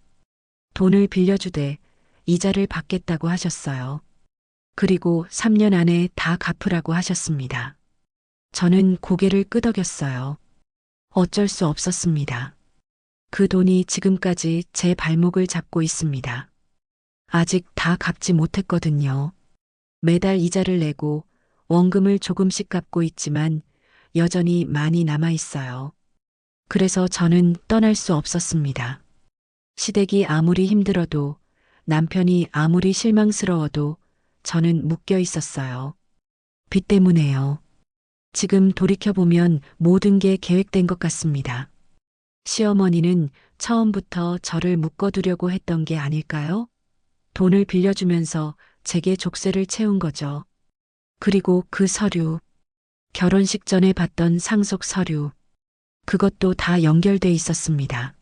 돈을 빌려주되 이자를 받겠다고 하셨어요. 그리고 3년 안에 다 갚으라고 하셨습니다. 저는 고개를 끄덕였어요. 어쩔 수 없었습니다. 그 돈이 지금까지 제 발목을 잡고 있습니다. 아직 다 갚지 못했거든요. 매달 이자를 내고 원금을 조금씩 갚고 있지만 여전히 많이 남아 있어요. 그래서 저는 떠날 수 없었습니다. 시댁이 아무리 힘들어도 남편이 아무리 실망스러워도 저는 묶여 있었어요. 빚 때문에요. 지금 돌이켜보면 모든 게 계획된 것 같습니다. 시어머니는 처음부터 저를 묶어두려고 했던 게 아닐까요? 돈을 빌려주면서 제게 족쇄를 채운 거죠. 그리고 그 서류, 결혼식 전에 받던 상속 서류, 그것도 다 연결돼 있었습니다.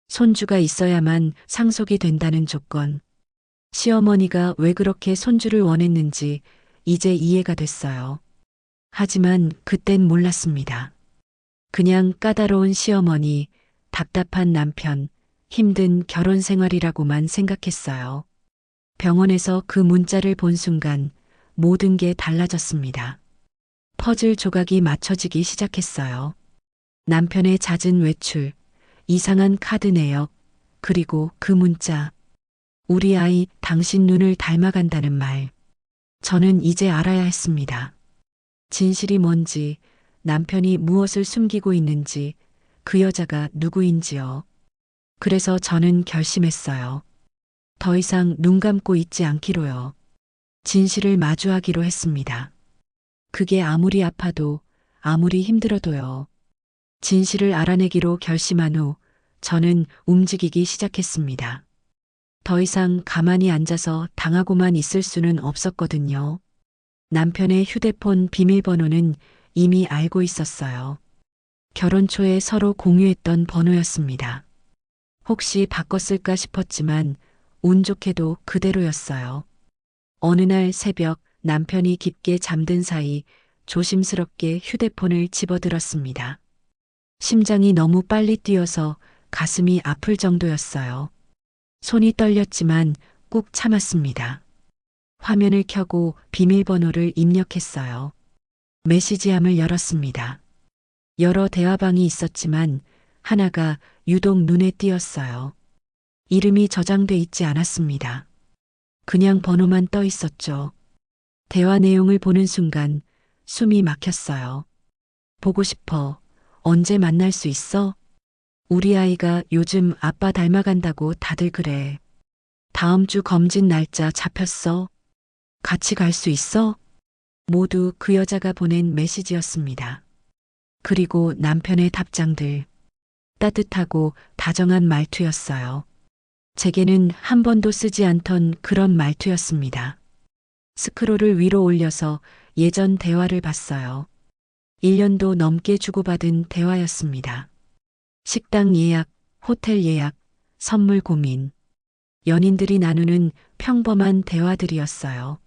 손주가 있어야만 상속이 된다는 조건. 시어머니가 왜 그렇게 손주를 원했는지 이제 이해가 됐어요. 하지만 그땐 몰랐습니다. 그냥 까다로운 시어머니, 답답한 남편, 힘든 결혼 생활이라고만 생각했어요. 병원에서 그 문자를 본 순간 모든 게 달라졌습니다. 퍼즐 조각이 맞춰지기 시작했어요. 남편의 잦은 외출, 이상한 카드 내역, 그리고 그 문자. 우리 아이 당신 눈을 닮아간다는 말. 저는 이제 알아야 했습니다. 진실이 뭔지, 남편이 무엇을 숨기고 있는지, 그 여자가 누구인지요. 그래서 저는 결심했어요. 더 이상 눈 감고 있지 않기로요. 진실을 마주하기로 했습니다. 그게 아무리 아파도, 아무리 힘들어도요. 진실을 알아내기로 결심한 후 저는 움직이기 시작했습니다. 더 이상 가만히 앉아서 당하고만 있을 수는 없었거든요. 남편의 휴대폰 비밀번호는 이미 알고 있었어요. 결혼 초에 서로 공유했던 번호였습니다. 혹시 바꿨을까 싶었지만 운 좋게도 그대로였어요. 어느 날 새벽 남편이 깊게 잠든 사이 조심스럽게 휴대폰을 집어들었습니다. 심장이 너무 빨리 뛰어서 가슴이 아플 정도였어요. 손이 떨렸지만 꾹 참았습니다. 화면을 켜고 비밀번호를 입력했어요. 메시지함을 열었습니다. 여러 대화방이 있었지만 하나가 유독 눈에 띄었어요. 이름이 저장돼 있지 않았습니다. 그냥 번호만 떠 있었죠. 대화 내용을 보는 순간 숨이 막혔어요. 보고 싶어. 언제 만날 수 있어? 우리 아이가 요즘 아빠 닮아간다고 다들 그래. 다음 주 검진 날짜 잡혔어? 같이 갈 수 있어? 모두 그 여자가 보낸 메시지였습니다. 그리고 남편의 답장들. 따뜻하고 다정한 말투였어요. 제게는 한 번도 쓰지 않던 그런 말투였습니다. 스크롤을 위로 올려서 예전 대화를 봤어요. 1년도 넘게 주고받은 대화였습니다. 식당 예약, 호텔 예약, 선물 고민. 연인들이 나누는 평범한 대화들이었어요.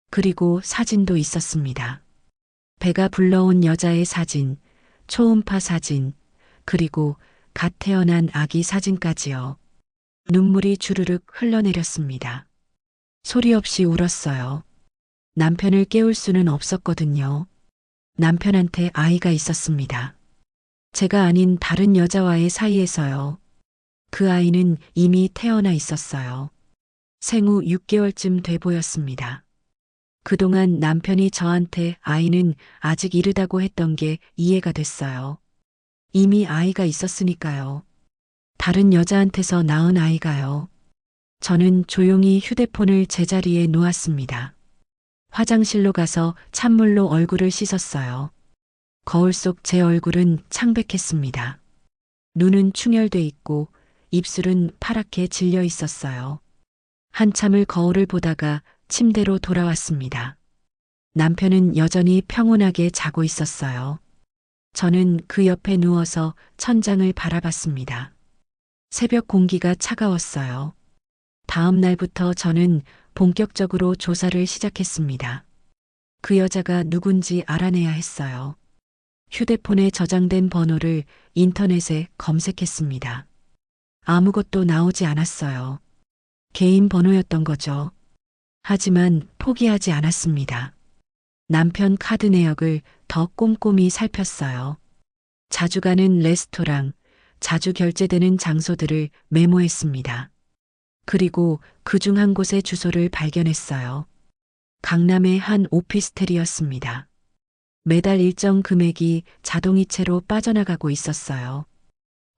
그리고 사진도 있었습니다. 배가 불러온 여자의 사진, 초음파 사진, 그리고 갓 태어난 아기 사진까지요. 눈물이 주르륵 흘러내렸습니다. 소리 없이 울었어요. 남편을 깨울 수는 없었거든요. 남편한테 아이가 있었습니다. 제가 아닌 다른 여자와의 사이에서요. 그 아이는 이미 태어나 있었어요. 생후 6개월쯤 돼 보였습니다. 그동안 남편이 저한테 아이는 아직 이르다고 했던 게 이해가 됐어요. 이미 아이가 있었으니까요. 다른 여자한테서 낳은 아이가요. 저는 조용히 휴대폰을 제자리에 놓았습니다. 화장실로 가서 찬물로 얼굴을 씻었어요. 거울 속 제 얼굴은 창백했습니다. 눈은 충혈돼 있고 입술은 파랗게 질려 있었어요. 한참을 거울을 보다가 침대로 돌아왔습니다. 남편은 여전히 평온하게 자고 있었어요. 저는 그 옆에 누워서 천장을 바라봤습니다. 새벽 공기가 차가웠어요. 다음 날부터 저는 본격적으로 조사를 시작했습니다. 그 여자가 누군지 알아내야 했어요. 휴대폰에 저장된 번호를 인터넷에 검색했습니다. 아무것도 나오지 않았어요. 개인 번호였던 거죠. 하지만 포기하지 않았습니다. 남편 카드 내역을 더 꼼꼼히 살폈어요. 자주 가는 레스토랑, 자주 결제되는 장소들을 메모했습니다. 그리고 그중 한 곳의 주소를 발견했어요. 강남의 한 오피스텔이었습니다. 매달 일정 금액이 자동이체로 빠져나가고 있었어요.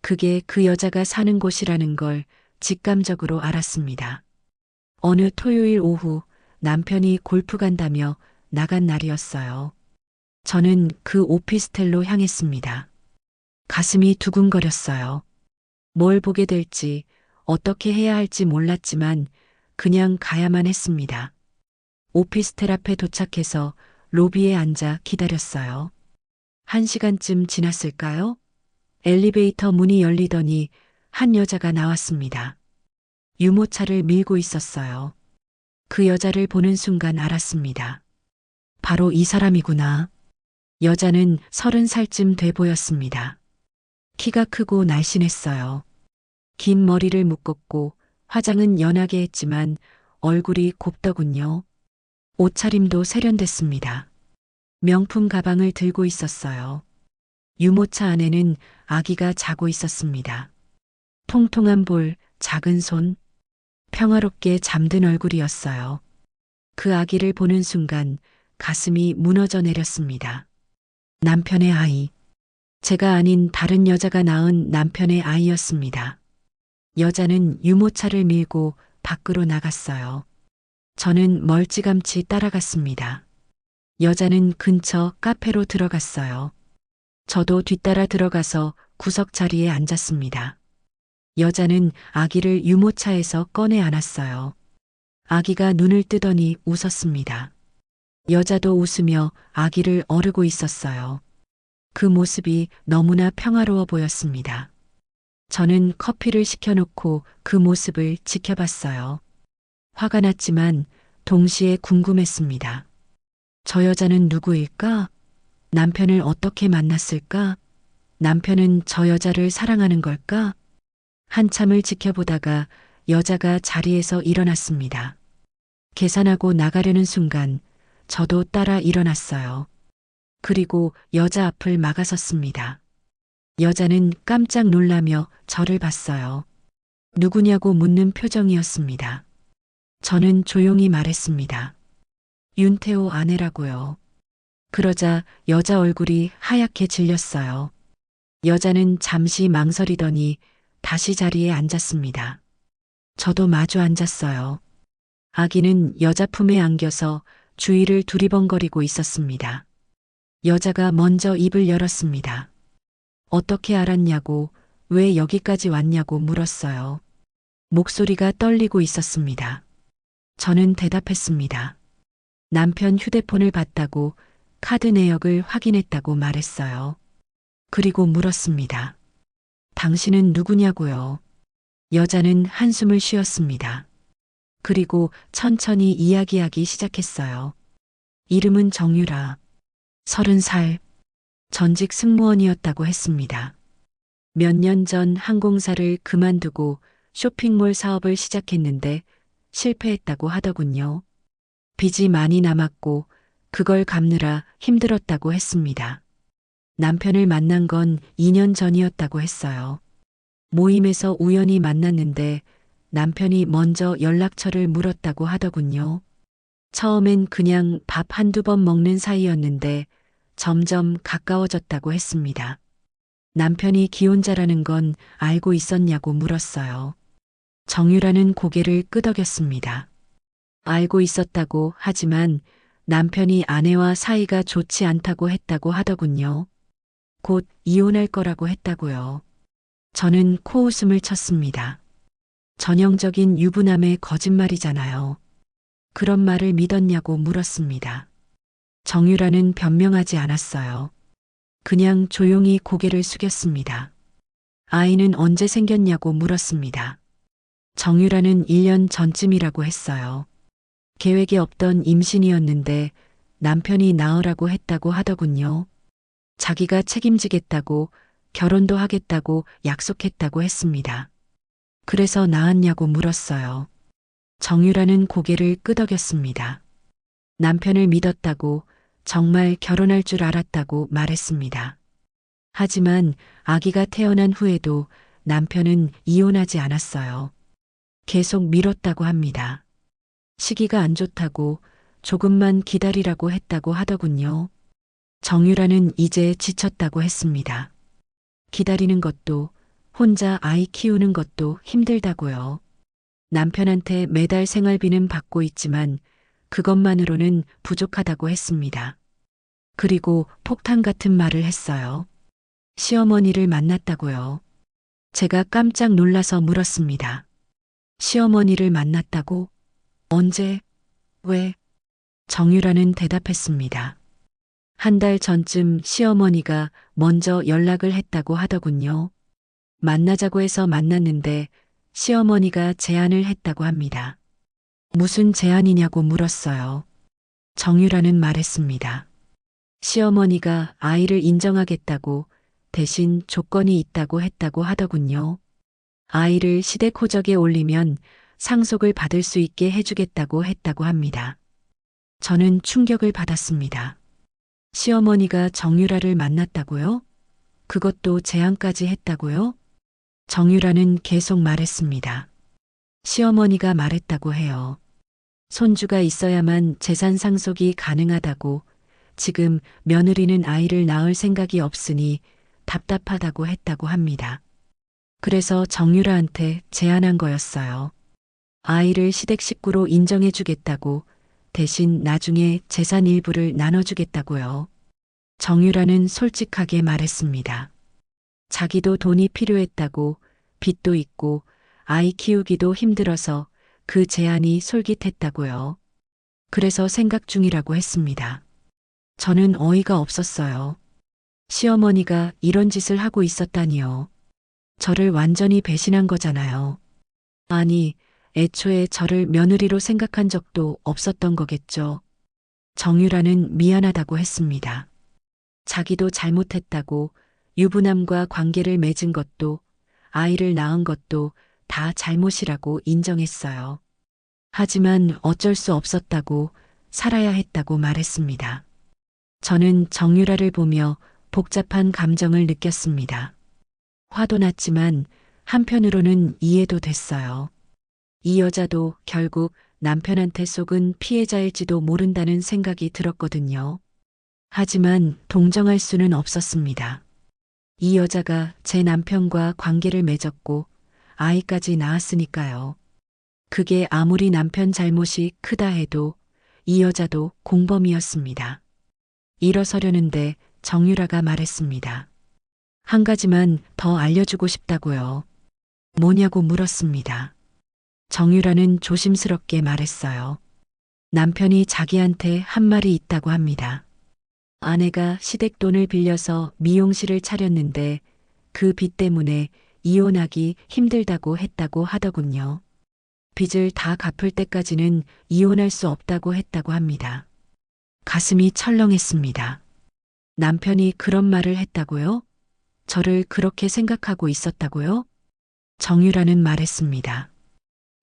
그게 그 여자가 사는 곳이라는 걸 직감적으로 알았습니다. 어느 토요일 오후 남편이 골프 간다며 나간 날이었어요. 저는 그 오피스텔로 향했습니다. 가슴이 두근거렸어요. 뭘 보게 될지, 어떻게 해야 할지 몰랐지만 그냥 가야만 했습니다. 오피스텔 앞에 도착해서 로비에 앉아 기다렸어요. 1시간쯤 지났을까요? 엘리베이터 문이 열리더니 한 여자가 나왔습니다. 유모차를 밀고 있었어요. 그 여자를 보는 순간 알았습니다. 바로 이 사람이구나. 여자는 30살쯤 돼 보였습니다. 키가 크고 날씬했어요. 긴 머리를 묶었고 화장은 연하게 했지만 얼굴이 곱더군요. 옷차림도 세련됐습니다. 명품 가방을 들고 있었어요. 유모차 안에는 아기가 자고 있었습니다. 통통한 볼, 작은 손, 평화롭게 잠든 얼굴이었어요. 그 아기를 보는 순간 가슴이 무너져 내렸습니다. 남편의 아이. 제가 아닌 다른 여자가 낳은 남편의 아이였습니다. 여자는 유모차를 밀고 밖으로 나갔어요. 저는 멀찌감치 따라갔습니다. 여자는 근처 카페로 들어갔어요. 저도 뒤따라 들어가서 구석 자리에 앉았습니다. 여자는 아기를 유모차에서 꺼내 안았어요. 아기가 눈을 뜨더니 웃었습니다. 여자도 웃으며 아기를 어르고 있었어요. 그 모습이 너무나 평화로워 보였습니다. 저는 커피를 시켜놓고 그 모습을 지켜봤어요. 화가 났지만 동시에 궁금했습니다. 저 여자는 누구일까? 남편을 어떻게 만났을까? 남편은 저 여자를 사랑하는 걸까? 한참을 지켜보다가 여자가 자리에서 일어났습니다. 계산하고 나가려는 순간 저도 따라 일어났어요. 그리고 여자 앞을 막아섰습니다. 여자는 깜짝 놀라며 저를 봤어요. 누구냐고 묻는 표정이었습니다. 저는 조용히 말했습니다. 윤태호 아내라고요. 그러자 여자 얼굴이 하얗게 질렸어요. 여자는 잠시 망설이더니 다시 자리에 앉았습니다. 저도 마주 앉았어요. 아기는 여자 품에 안겨서 주위를 두리번거리고 있었습니다. 여자가 먼저 입을 열었습니다. 어떻게 알았냐고, 왜 여기까지 왔냐고 물었어요. 목소리가 떨리고 있었습니다. 저는 대답했습니다. 남편 휴대폰을 봤다고, 카드 내역을 확인했다고 말했어요. 그리고 물었습니다. 당신은 누구냐고요? 여자는 한숨을 쉬었습니다. 그리고 천천히 이야기하기 시작했어요. 이름은 정유라. 30살. 전직 승무원이었다고 했습니다. 몇 년 전 항공사를 그만두고 쇼핑몰 사업을 시작했는데 실패했다고 하더군요. 빚이 많이 남았고 그걸 갚느라 힘들었다고 했습니다. 남편을 만난 건 2년 전이었다고 했어요. 모임에서 우연히 만났는데 남편이 먼저 연락처를 물었다고 하더군요. 처음엔 그냥 밥 한두 번 먹는 사이였는데 점점 가까워졌다고 했습니다. 남편이 기혼자라는 건 알고 있었냐고 물었어요. 정유라는 고개를 끄덕였습니다. 알고 있었다고 하지만 남편이 아내와 사이가 좋지 않다고 했다고 하더군요. 곧 이혼할 거라고 했다고요. 저는 코웃음을 쳤습니다. 전형적인 유부남의 거짓말이잖아요. 그런 말을 믿었냐고 물었습니다. 정유라는 변명하지 않았어요. 그냥 조용히 고개를 숙였습니다. 아이는 언제 생겼냐고 물었습니다. 정유라는 1년 전쯤이라고 했어요. 계획이 없던 임신이었는데 남편이 낳으라고 했다고 하더군요. 자기가 책임지겠다고 결혼도 하겠다고 약속했다고 했습니다. 그래서 낳았냐고 물었어요. 정유라는 고개를 끄덕였습니다. 남편을 믿었다고, 정말 결혼할 줄 알았다고 말했습니다. 하지만 아기가 태어난 후에도 남편은 이혼하지 않았어요. 계속 미뤘다고 합니다. 시기가 안 좋다고, 조금만 기다리라고 했다고 하더군요. 정유라는 이제 지쳤다고 했습니다. 기다리는 것도, 혼자 아이 키우는 것도 힘들다고요. 남편한테 매달 생활비는 받고 있지만 그것만으로는 부족하다고 했습니다. 그리고 폭탄 같은 말을 했어요. 시어머니를 만났다고요. 제가 깜짝 놀라서 물었습니다. 시어머니를 만났다고? 언제? 왜? 정유라는 대답했습니다. 한 달 전쯤 시어머니가 먼저 연락을 했다고 하더군요. 만나자고 해서 만났는데 시어머니가 제안을 했다고 합니다. 무슨 제안이냐고 물었어요. 정유라는 말했습니다. 시어머니가 아이를 인정하겠다고, 대신 조건이 있다고 했다고 하더군요. 아이를 시댁호적에 올리면 상속을 받을 수 있게 해주겠다고 했다고 합니다. 저는 충격을 받았습니다. 시어머니가 정유라를 만났다고요? 그것도 제안까지 했다고요? 정유라는 계속 말했습니다. 시어머니가 말했다고 해요. 손주가 있어야만 재산 상속이 가능하다고, 지금 며느리는 아이를 낳을 생각이 없으니 답답하다고 했다고 합니다. 그래서 정유라한테 제안한 거였어요. 아이를 시댁 식구로 인정해주겠다고, 대신 나중에 재산 일부를 나눠주겠다고요. 정유라는 솔직하게 말했습니다. 자기도 돈이 필요했다고, 빚도 있고 아이 키우기도 힘들어서 그 제안이 솔깃했다고요. 그래서 생각 중이라고 했습니다. 저는 어이가 없었어요. 시어머니가 이런 짓을 하고 있었다니요. 저를 완전히 배신한 거잖아요. 아니, 애초에 저를 며느리로 생각한 적도 없었던 거겠죠. 정유라는 미안하다고 했습니다. 자기도 잘못했다고, 유부남과 관계를 맺은 것도, 아이를 낳은 것도 다 잘못이라고 인정했어요. 하지만 어쩔 수 없었다고, 살아야 했다고 말했습니다. 저는 정유라를 보며 복잡한 감정을 느꼈습니다. 화도 났지만 한편으로는 이해도 됐어요. 이 여자도 결국 남편한테 속은 피해자일지도 모른다는 생각이 들었거든요. 하지만 동정할 수는 없었습니다. 이 여자가 제 남편과 관계를 맺었고 아이까지 낳았으니까요. 그게 아무리 남편 잘못이 크다 해도 이 여자도 공범이었습니다. 일어서려는데 정유라가 말했습니다. 한 가지만 더 알려주고 싶다고요. 뭐냐고 물었습니다. 정유라는 조심스럽게 말했어요. 남편이 자기한테 한 말이 있다고 합니다. 아내가 시댁 돈을 빌려서 미용실을 차렸는데 그 빚 때문에 이혼하기 힘들다고 했다고 하더군요. 빚을 다 갚을 때까지는 이혼할 수 없다고 했다고 합니다. 가슴이 철렁했습니다. 남편이 그런 말을 했다고요? 저를 그렇게 생각하고 있었다고요? 정유라는 말했습니다.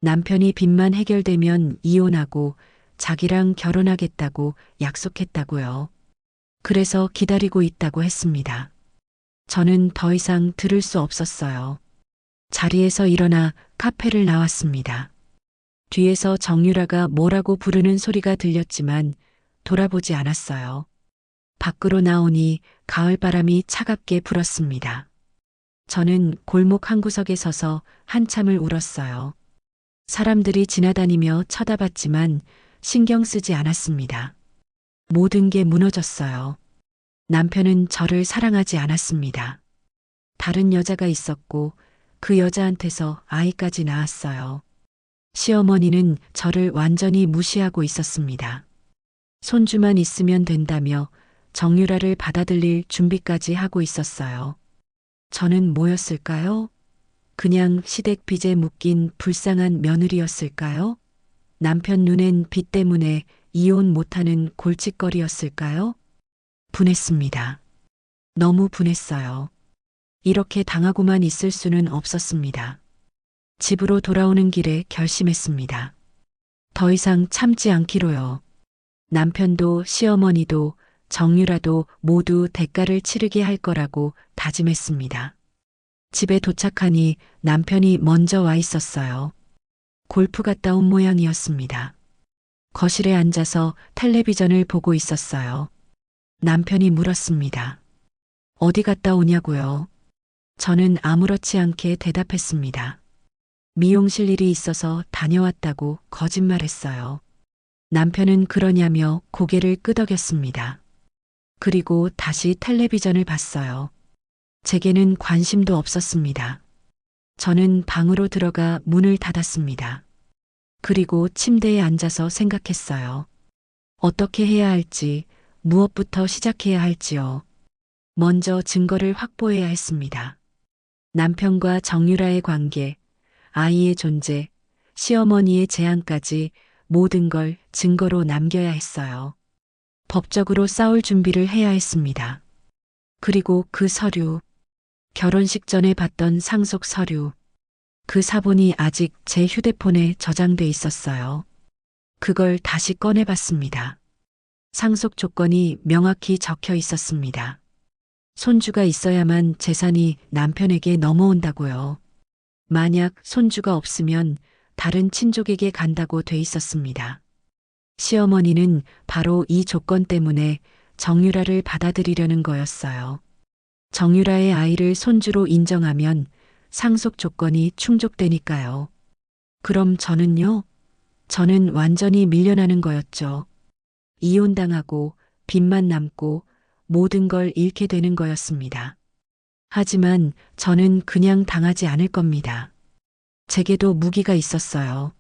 남편이 빚만 해결되면 이혼하고 자기랑 결혼하겠다고 약속했다고요. 그래서 기다리고 있다고 했습니다. 저는 더 이상 들을 수 없었어요. 자리에서 일어나 카페를 나왔습니다. 뒤에서 정유라가 뭐라고 부르는 소리가 들렸지만 돌아보지 않았어요. 밖으로 나오니 가을바람이 차갑게 불었습니다. 저는 골목 한 구석에 서서 한참을 울었어요. 사람들이 지나다니며 쳐다봤지만 신경 쓰지 않았습니다. 모든 게 무너졌어요. 남편은 저를 사랑하지 않았습니다. 다른 여자가 있었고 그 여자한테서 아이까지 낳았어요. 시어머니는 저를 완전히 무시하고 있었습니다. 손주만 있으면 된다며 정유라를 받아들일 준비까지 하고 있었어요. 저는 뭐였을까요? 그냥 시댁 빚에 묶인 불쌍한 며느리였을까요? 남편 눈엔 빚 때문에 이혼 못하는 골칫거리였을까요? 분했습니다. 너무 분했어요. 이렇게 당하고만 있을 수는 없었습니다. 집으로 돌아오는 길에 결심했습니다. 더 이상 참지 않기로요. 남편도 시어머니도 정유라도 모두 대가를 치르게 할 거라고 다짐했습니다. 집에 도착하니 남편이 먼저 와 있었어요. 골프 갔다 온 모양이었습니다. 거실에 앉아서 텔레비전을 보고 있었어요. 남편이 물었습니다. 어디 갔다 오냐고요? 저는 아무렇지 않게 대답했습니다. 미용실 일이 있어서 다녀왔다고 거짓말했어요. 남편은 그러냐며 고개를 끄덕였습니다. 그리고 다시 텔레비전을 봤어요. 제게는 관심도 없었습니다. 저는 방으로 들어가 문을 닫았습니다. 그리고 침대에 앉아서 생각했어요. 어떻게 해야 할지, 무엇부터 시작해야 할지요. 먼저 증거를 확보해야 했습니다. 남편과 정유라의 관계, 아이의 존재, 시어머니의 제안까지 모든 걸 증거로 남겨야 했어요. 법적으로 싸울 준비를 해야 했습니다. 그리고 그 서류, 결혼식 전에 봤던 상속 서류, 그 사본이 아직 제 휴대폰에 저장돼 있었어요. 그걸 다시 꺼내봤습니다. 상속 조건이 명확히 적혀 있었습니다. 손주가 있어야만 재산이 남편에게 넘어온다고요. 만약 손주가 없으면 다른 친족에게 간다고 돼 있었습니다. 시어머니는 바로 이 조건 때문에 정유라를 받아들이려는 거였어요. 정유라의 아이를 손주로 인정하면 상속 조건이 충족되니까요. 그럼 저는요? 저는 완전히 밀려나는 거였죠. 이혼당하고 빚만 남고 모든 걸 잃게 되는 거였습니다. 하지만 저는 그냥 당하지 않을 겁니다. 제게도 무기가 있었어요.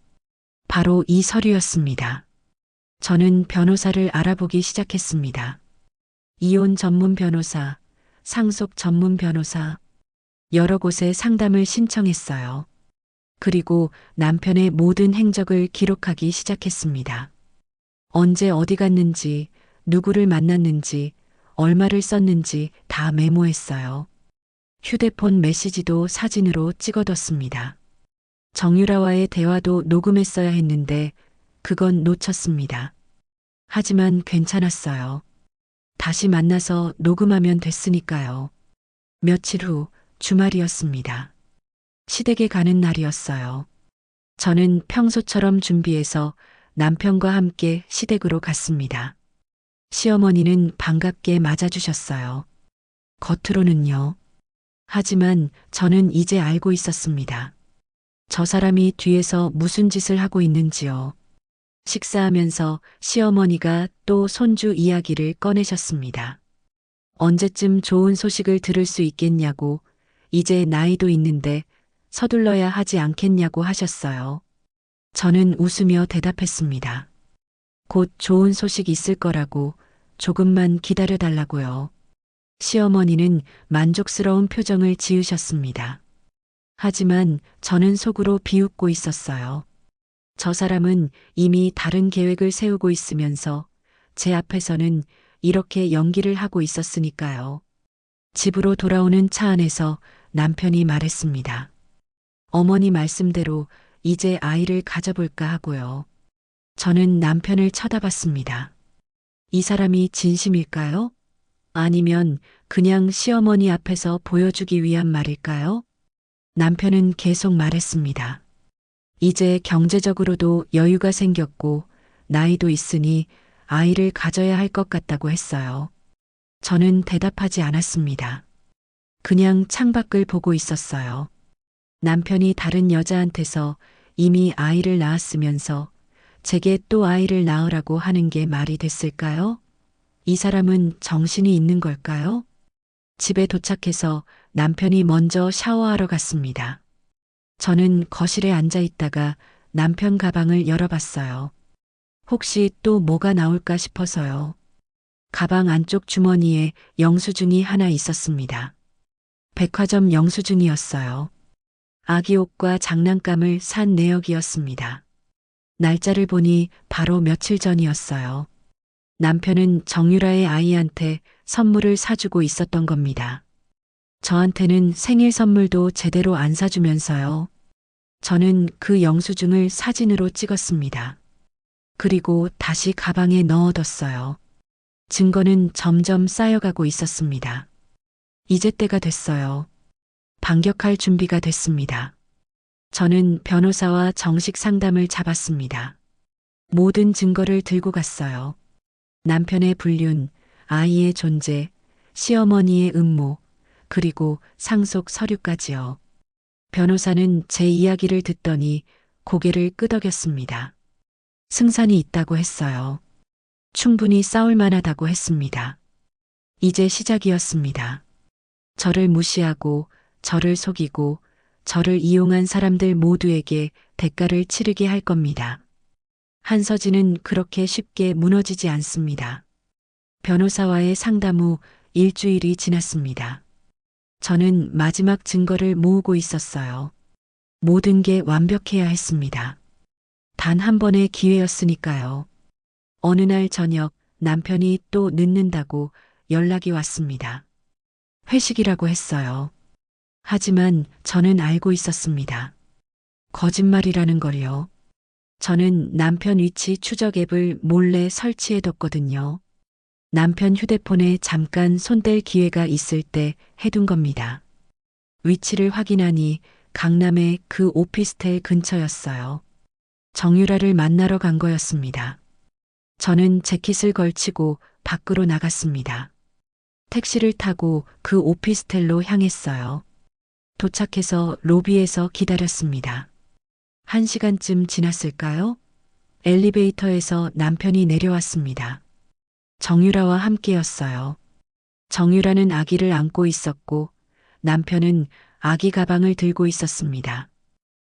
바로 이 서류였습니다. 저는 변호사를 알아보기 시작했습니다. 이혼 전문 변호사, 상속 전문 변호사, 여러 곳에 상담을 신청했어요. 그리고 남편의 모든 행적을 기록하기 시작했습니다. 언제 어디 갔는지, 누구를 만났는지, 얼마를 썼는지 다 메모했어요. 휴대폰 메시지도 사진으로 찍어뒀습니다. 정유라와의 대화도 녹음했어야 했는데 그건 놓쳤습니다. 하지만 괜찮았어요. 다시 만나서 녹음하면 됐으니까요. 며칠 후 주말이었습니다. 시댁에 가는 날이었어요. 저는 평소처럼 준비해서 남편과 함께 시댁으로 갔습니다. 시어머니는 반갑게 맞아주셨어요. 겉으로는요. 하지만 저는 이제 알고 있었습니다. 저 사람이 뒤에서 무슨 짓을 하고 있는지요. 식사하면서 시어머니가 또 손주 이야기를 꺼내셨습니다. 언제쯤 좋은 소식을 들을 수 있겠냐고, 이제 나이도 있는데 서둘러야 하지 않겠냐고 하셨어요. 저는 웃으며 대답했습니다. 곧 좋은 소식 있을 거라고, 조금만 기다려달라고요. 시어머니는 만족스러운 표정을 지으셨습니다. 하지만 저는 속으로 비웃고 있었어요. 저 사람은 이미 다른 계획을 세우고 있으면서 제 앞에서는 이렇게 연기를 하고 있었으니까요. 집으로 돌아오는 차 안에서 남편이 말했습니다. 어머니 말씀대로 이제 아이를 가져볼까 하고요. 저는 남편을 쳐다봤습니다. 이 사람이 진심일까요? 아니면 그냥 시어머니 앞에서 보여주기 위한 말일까요? 남편은 계속 말했습니다. 이제 경제적으로도 여유가 생겼고 나이도 있으니 아이를 가져야 할 것 같다고 했어요. 저는 대답하지 않았습니다. 그냥 창밖을 보고 있었어요. 남편이 다른 여자한테서 이미 아이를 낳았으면서 제게 또 아이를 낳으라고 하는 게 말이 됐을까요? 이 사람은 정신이 있는 걸까요? 집에 도착해서 남편이 먼저 샤워하러 갔습니다. 저는 거실에 앉아 있다가 남편 가방을 열어봤어요. 혹시 또 뭐가 나올까 싶어서요. 가방 안쪽 주머니에 영수증이 하나 있었습니다. 백화점 영수증이었어요. 아기 옷과 장난감을 산 내역이었습니다. 날짜를 보니 바로 며칠 전이었어요. 남편은 정유라의 아이한테 선물을 사주고 있었던 겁니다. 저한테는 생일 선물도 제대로 안 사주면서요. 저는 그 영수증을 사진으로 찍었습니다. 그리고 다시 가방에 넣어뒀어요. 증거는 점점 쌓여가고 있었습니다. 이제 때가 됐어요. 반격할 준비가 됐습니다. 저는 변호사와 정식 상담을 잡았습니다. 모든 증거를 들고 갔어요. 남편의 불륜, 아이의 존재, 시어머니의 음모, 그리고 상속 서류까지요. 변호사는 제 이야기를 듣더니 고개를 끄덕였습니다. 승산이 있다고 했어요. 충분히 싸울 만하다고 했습니다. 이제 시작이었습니다. 저를 무시하고, 저를 속이고, 저를 이용한 사람들 모두에게 대가를 치르게 할 겁니다. 한서진은 그렇게 쉽게 무너지지 않습니다. 변호사와의 상담 후 일주일이 지났습니다. 저는 마지막 증거를 모으고 있었어요. 모든 게 완벽해야 했습니다. 단 한 번의 기회였으니까요. 어느 날 저녁 남편이 또 늦는다고 연락이 왔습니다. 회식이라고 했어요. 하지만 저는 알고 있었습니다. 거짓말이라는 걸요. 저는 남편 위치 추적 앱을 몰래 설치해뒀거든요. 남편 휴대폰에 잠깐 손댈 기회가 있을 때 해둔 겁니다. 위치를 확인하니 강남의 그 오피스텔 근처였어요. 정유라를 만나러 간 거였습니다. 저는 재킷을 걸치고 밖으로 나갔습니다. 택시를 타고 그 오피스텔로 향했어요. 도착해서 로비에서 기다렸습니다. 1시간쯤 지났을까요? 엘리베이터에서 남편이 내려왔습니다. 정유라와 함께였어요. 정유라는 아기를 안고 있었고 남편은 아기 가방을 들고 있었습니다.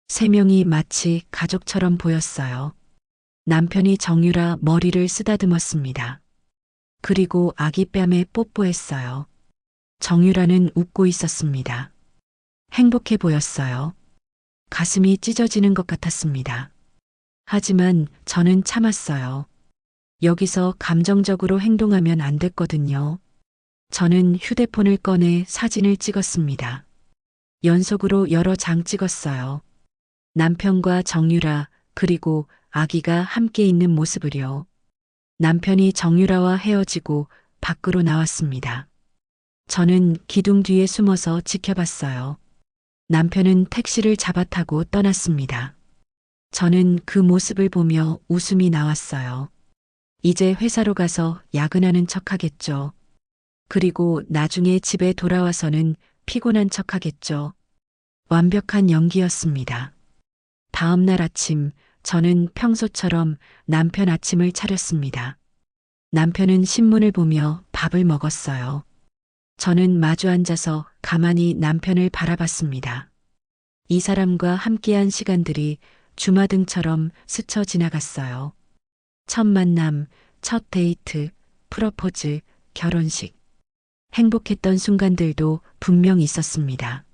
세 명이 마치 가족처럼 보였어요. 남편이 정유라 머리를 쓰다듬었습니다. 그리고 아기 뺨에 뽀뽀했어요. 정유라는 웃고 있었습니다. 행복해 보였어요. 가슴이 찢어지는 것 같았습니다. 하지만 저는 참았어요. 여기서 감정적으로 행동하면 안 됐거든요. 저는 휴대폰을 꺼내 사진을 찍었습니다. 연속으로 여러 장 찍었어요. 남편과 정유라 그리고 아기가 함께 있는 모습을요. 남편이 정유라와 헤어지고 밖으로 나왔습니다. 저는 기둥 뒤에 숨어서 지켜봤어요. 남편은 택시를 잡아 타고 떠났습니다. 저는 그 모습을 보며 웃음이 나왔어요. 이제 회사로 가서 야근하는 척 하겠죠. 그리고 나중에 집에 돌아와서는 피곤한 척 하겠죠. 완벽한 연기였습니다. 다음 날 아침, 저는 평소처럼 남편 아침을 차렸습니다. 남편은 신문을 보며 밥을 먹었어요. 저는 마주 앉아서 가만히 남편을 바라봤습니다. 이 사람과 함께한 시간들이 주마등처럼 스쳐 지나갔어요. 첫 만남, 첫 데이트, 프러포즈, 결혼식. 행복했던 순간들도 분명 있었습니다.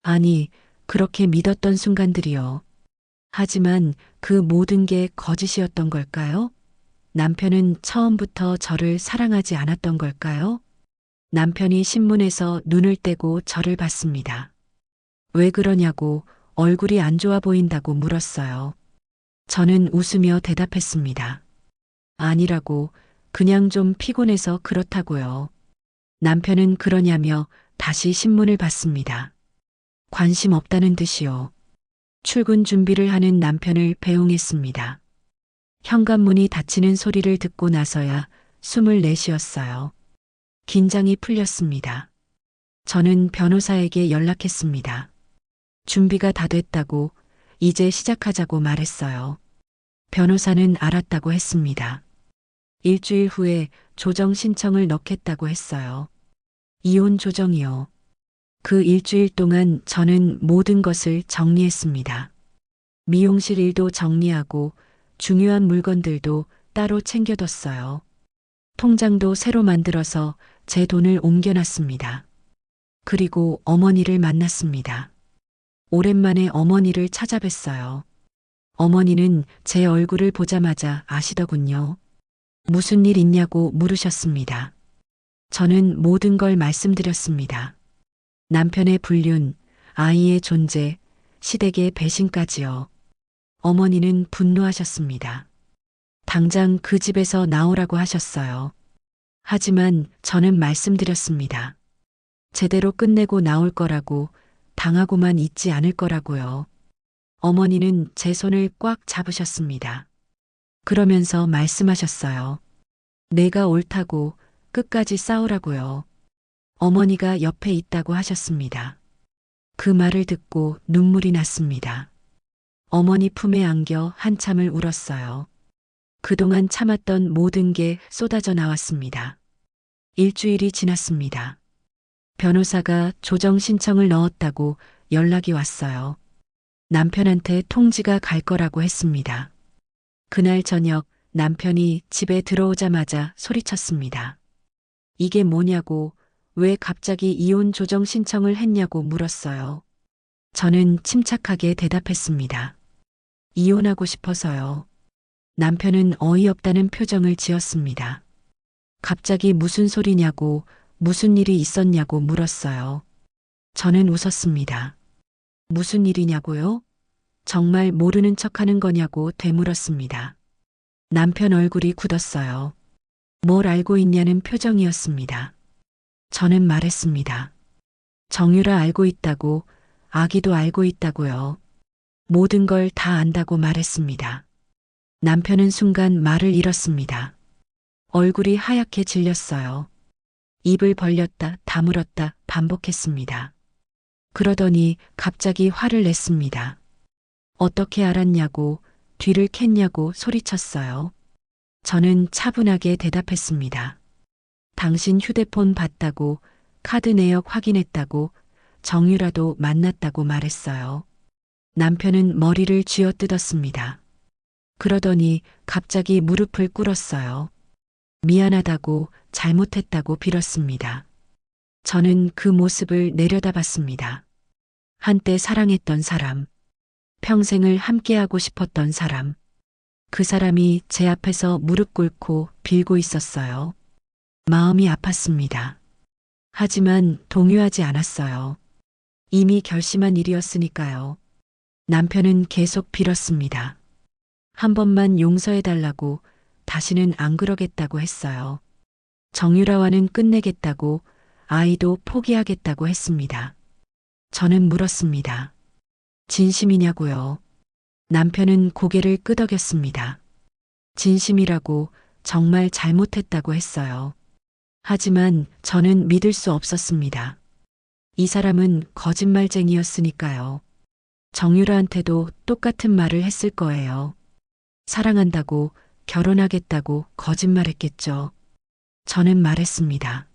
아니, 그렇게 믿었던 순간들이요. 하지만 그 모든 게 거짓이었던 걸까요? 남편은 처음부터 저를 사랑하지 않았던 걸까요? 남편이 신문에서 눈을 떼고 저를 봤습니다. 왜 그러냐고 얼굴이 안 좋아 보인다고 물었어요. 저는 웃으며 대답했습니다. 아니라고, 그냥 좀 피곤해서 그렇다고요. 남편은 그러냐며 다시 신문을 봤습니다. 관심 없다는 듯이요. 출근 준비를 하는 남편을 배웅했습니다. 현관문이 닫히는 소리를 듣고 나서야 숨을 내쉬었어요. 긴장이 풀렸습니다. 저는 변호사에게 연락했습니다. 준비가 다 됐다고, 이제 시작하자고 말했어요. 변호사는 알았다고 했습니다. 일주일 후에 조정 신청을 넣겠다고 했어요. 이혼 조정이요. 그 일주일 동안 저는 모든 것을 정리했습니다. 미용실 일도 정리하고 중요한 물건들도 따로 챙겨뒀어요. 통장도 새로 만들어서 제 돈을 옮겨놨습니다. 그리고 어머니를 만났습니다. 오랜만에 어머니를 찾아뵀어요. 어머니는 제 얼굴을 보자마자 아시더군요. 무슨 일 있냐고 물으셨습니다. 저는 모든 걸 말씀드렸습니다. 남편의 불륜, 아이의 존재, 시댁의 배신까지요. 어머니는 분노하셨습니다. 당장 그 집에서 나오라고 하셨어요. 하지만 저는 말씀드렸습니다. 제대로 끝내고 나올 거라고, 당하고만 있지 않을 거라고요. 어머니는 제 손을 꽉 잡으셨습니다. 그러면서 말씀하셨어요. 내가 옳다고 끝까지 싸우라고요. 어머니가 옆에 있다고 하셨습니다. 그 말을 듣고 눈물이 났습니다. 어머니 품에 안겨 한참을 울었어요. 그동안 참았던 모든 게 쏟아져 나왔습니다. 일주일이 지났습니다. 변호사가 조정 신청을 넣었다고 연락이 왔어요. 남편한테 통지가 갈 거라고 했습니다. 그날 저녁 남편이 집에 들어오자마자 소리쳤습니다. 이게 뭐냐고, 왜 갑자기 이혼 조정 신청을 했냐고 물었어요. 저는 침착하게 대답했습니다. 이혼하고 싶어서요. 남편은 어이없다는 표정을 지었습니다. 갑자기 무슨 소리냐고, 무슨 일이 있었냐고 물었어요. 저는 웃었습니다. 무슨 일이냐고요? 정말 모르는 척하는 거냐고 되물었습니다. 남편 얼굴이 굳었어요. 뭘 알고 있냐는 표정이었습니다. 저는 말했습니다. 정유라 알고 있다고, 아기도 알고 있다고요. 모든 걸 다 안다고 말했습니다. 남편은 순간 말을 잃었습니다. 얼굴이 하얗게 질렸어요. 입을 벌렸다 다물었다 반복했습니다. 그러더니 갑자기 화를 냈습니다. 어떻게 알았냐고, 뒤를 캤냐고 소리쳤어요. 저는 차분하게 대답했습니다. 당신 휴대폰 봤다고, 카드 내역 확인했다고, 정유라도 만났다고 말했어요. 남편은 머리를 쥐어뜯었습니다. 그러더니 갑자기 무릎을 꿇었어요. 미안하다고, 잘못했다고 빌었습니다. 저는 그 모습을 내려다봤습니다. 한때 사랑했던 사람, 평생을 함께하고 싶었던 사람, 그 사람이 제 앞에서 무릎 꿇고 빌고 있었어요. 마음이 아팠습니다. 하지만 동요하지 않았어요. 이미 결심한 일이었으니까요. 남편은 계속 빌었습니다. 한 번만 용서해달라고, 다시는 안 그러겠다고 했어요. 정유라와는 끝내겠다고, 아이도 포기하겠다고 했습니다. 저는 물었습니다. 진심이냐고요? 남편은 고개를 끄덕였습니다. 진심이라고, 정말 잘못했다고 했어요. 하지만 저는 믿을 수 없었습니다. 이 사람은 거짓말쟁이였으니까요. 정유라한테도 똑같은 말을 했을 거예요. 사랑한다고, 결혼하겠다고 거짓말했겠죠. 저는 말했습니다.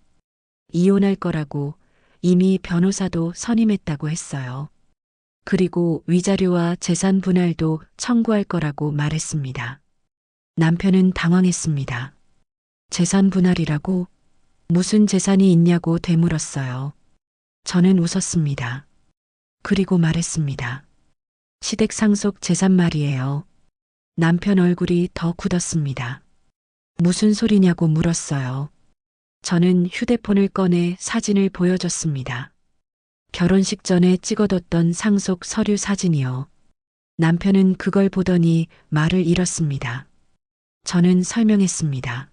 이혼할 거라고, 이미 변호사도 선임했다고 했어요. 그리고 위자료와 재산 분할도 청구할 거라고 말했습니다. 남편은 당황했습니다. 재산 분할이라고? 무슨 재산이 있냐고 되물었어요. 저는 웃었습니다. 그리고 말했습니다. 시댁 상속 재산 말이에요. 남편 얼굴이 더 굳었습니다. 무슨 소리냐고 물었어요. 저는 휴대폰을 꺼내 사진을 보여줬습니다. 결혼식 전에 찍어뒀던 상속 서류 사진이요. 남편은 그걸 보더니 말을 잃었습니다. 저는 설명했습니다.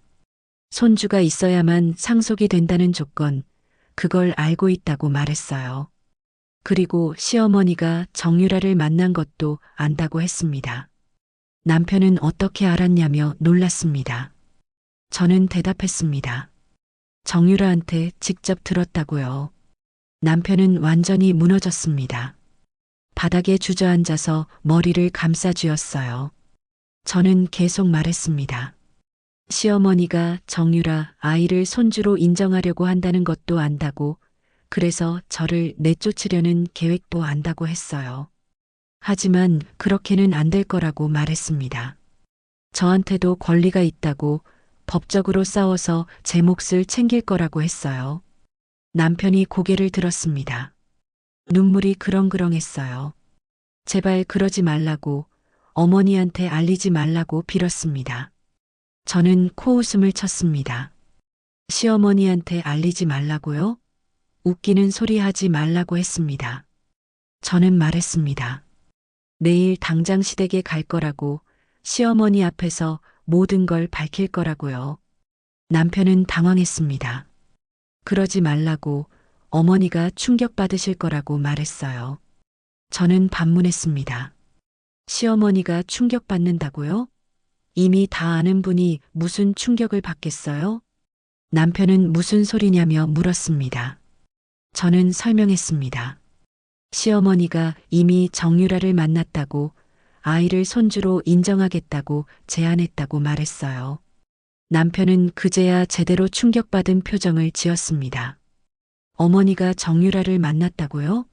손주가 있어야만 상속이 된다는 조건, 그걸 알고 있다고 말했어요. 그리고 시어머니가 정유라를 만난 것도 안다고 했습니다. 남편은 어떻게 알았냐며 놀랐습니다. 저는 대답했습니다. 정유라한테 직접 들었다고요. 남편은 완전히 무너졌습니다. 바닥에 주저앉아서 머리를 감싸쥐었어요. 저는 계속 말했습니다. 시어머니가 정유라 아이를 손주로 인정하려고 한다는 것도 안다고, 그래서 저를 내쫓으려는 계획도 안다고 했어요. 하지만 그렇게는 안 될 거라고 말했습니다. 저한테도 권리가 있다고, 법적으로 싸워서 제 몫을 챙길 거라고 했어요. 남편이 고개를 들었습니다. 눈물이 그렁그렁했어요. 제발 그러지 말라고, 어머니한테 알리지 말라고 빌었습니다. 저는 코웃음을 쳤습니다. 시어머니한테 알리지 말라고요? 웃기는 소리 하지 말라고 했습니다. 저는 말했습니다. 내일 당장 시댁에 갈 거라고, 시어머니 앞에서 모든 걸 밝힐 거라고요. 남편은 당황했습니다. 그러지 말라고, 어머니가 충격받으실 거라고 말했어요. 저는 반문했습니다. 시어머니가 충격받는다고요? 이미 다 아는 분이 무슨 충격을 받겠어요? 남편은 무슨 소리냐며 물었습니다. 저는 설명했습니다. 시어머니가 이미 정유라를 만났다고, 아이를 손주로 인정하겠다고 제안했다고 말했어요. 남편은 그제야 제대로 충격받은 표정을 지었습니다. 어머니가 정유라를 만났다고요?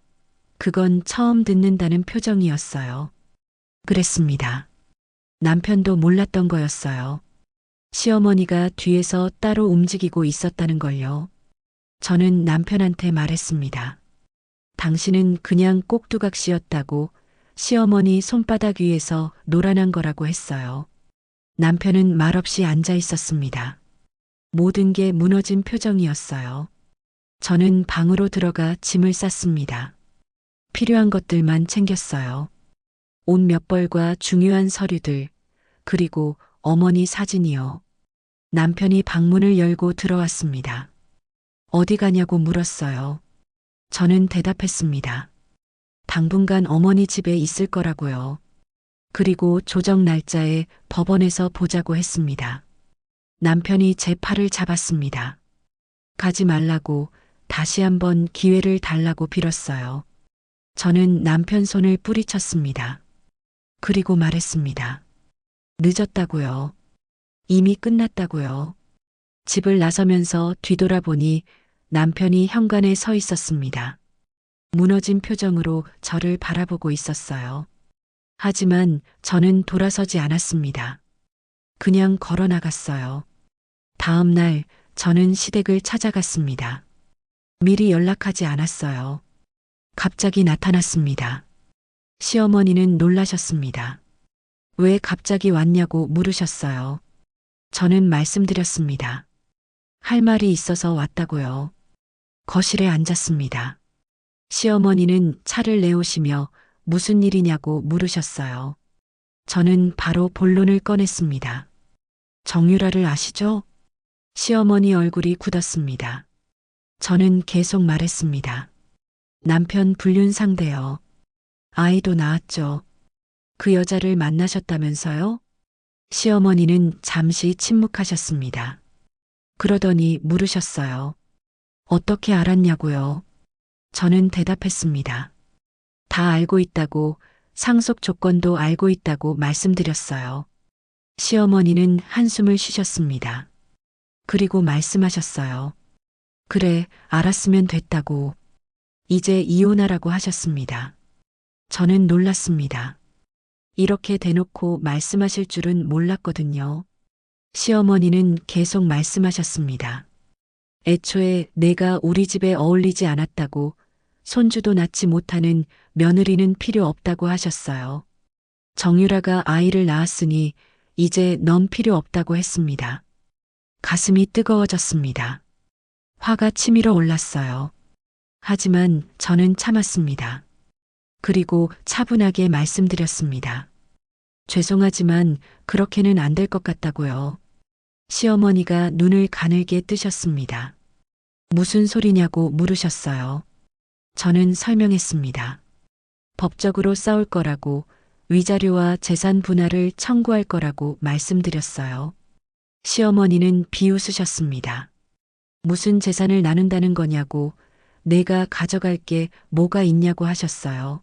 그건 처음 듣는다는 표정이었어요. 그랬습니다. 남편도 몰랐던 거였어요. 시어머니가 뒤에서 따로 움직이고 있었다는 걸요. 저는 남편한테 말했습니다. 당신은 그냥 꼭두각시였다고, 시어머니 손바닥 위에서 놀아난 거라고 했어요. 남편은 말없이 앉아 있었습니다. 모든 게 무너진 표정이었어요. 저는 방으로 들어가 짐을 쌌습니다. 필요한 것들만 챙겼어요. 옷 몇 벌과 중요한 서류들, 그리고 어머니 사진이요. 남편이 방문을 열고 들어왔습니다. 어디 가냐고 물었어요. 저는 대답했습니다. 당분간 어머니 집에 있을 거라고요. 그리고 조정 날짜에 법원에서 보자고 했습니다. 남편이 제 팔을 잡았습니다. 가지 말라고, 다시 한번 기회를 달라고 빌었어요. 저는 남편 손을 뿌리쳤습니다. 그리고 말했습니다. 늦었다고요. 이미 끝났다고요. 집을 나서면서 뒤돌아보니 남편이 현관에 서 있었습니다. 무너진 표정으로 저를 바라보고 있었어요. 하지만 저는 돌아서지 않았습니다. 그냥 걸어 나갔어요. 다음 날 저는 시댁을 찾아갔습니다. 미리 연락하지 않았어요. 갑자기 나타났습니다. 시어머니는 놀라셨습니다. 왜 갑자기 왔냐고 물으셨어요. 저는 말씀드렸습니다. 할 말이 있어서 왔다고요. 거실에 앉았습니다. 시어머니는 차를 내오시며 무슨 일이냐고 물으셨어요. 저는 바로 본론을 꺼냈습니다. 정유라를 아시죠? 시어머니 얼굴이 굳었습니다. 저는 계속 말했습니다. 남편 불륜 상대요. 아이도 낳았죠. 그 여자를 만나셨다면서요? 시어머니는 잠시 침묵하셨습니다. 그러더니 물으셨어요. 어떻게 알았냐고요? 저는 대답했습니다. 다 알고 있다고, 상속 조건도 알고 있다고 말씀드렸어요. 시어머니는 한숨을 쉬셨습니다. 그리고 말씀하셨어요. 그래, 알았으면 됐다고. 이제 이혼하라고 하셨습니다. 저는 놀랐습니다. 이렇게 대놓고 말씀하실 줄은 몰랐거든요. 시어머니는 계속 말씀하셨습니다. 애초에 내가 우리 집에 어울리지 않았다고, 손주도 낳지 못하는 며느리는 필요 없다고 하셨어요. 정유라가 아이를 낳았으니 이제 넌 필요 없다고 했습니다. 가슴이 뜨거워졌습니다. 화가 치밀어 올랐어요. 하지만 저는 참았습니다. 그리고 차분하게 말씀드렸습니다. 죄송하지만 그렇게는 안 될 것 같다고요. 시어머니가 눈을 가늘게 뜨셨습니다. 무슨 소리냐고 물으셨어요. 저는 설명했습니다. 법적으로 싸울 거라고, 위자료와 재산 분할을 청구할 거라고 말씀드렸어요. 시어머니는 비웃으셨습니다. 무슨 재산을 나눈다는 거냐고, 내가 가져갈 게 뭐가 있냐고 하셨어요.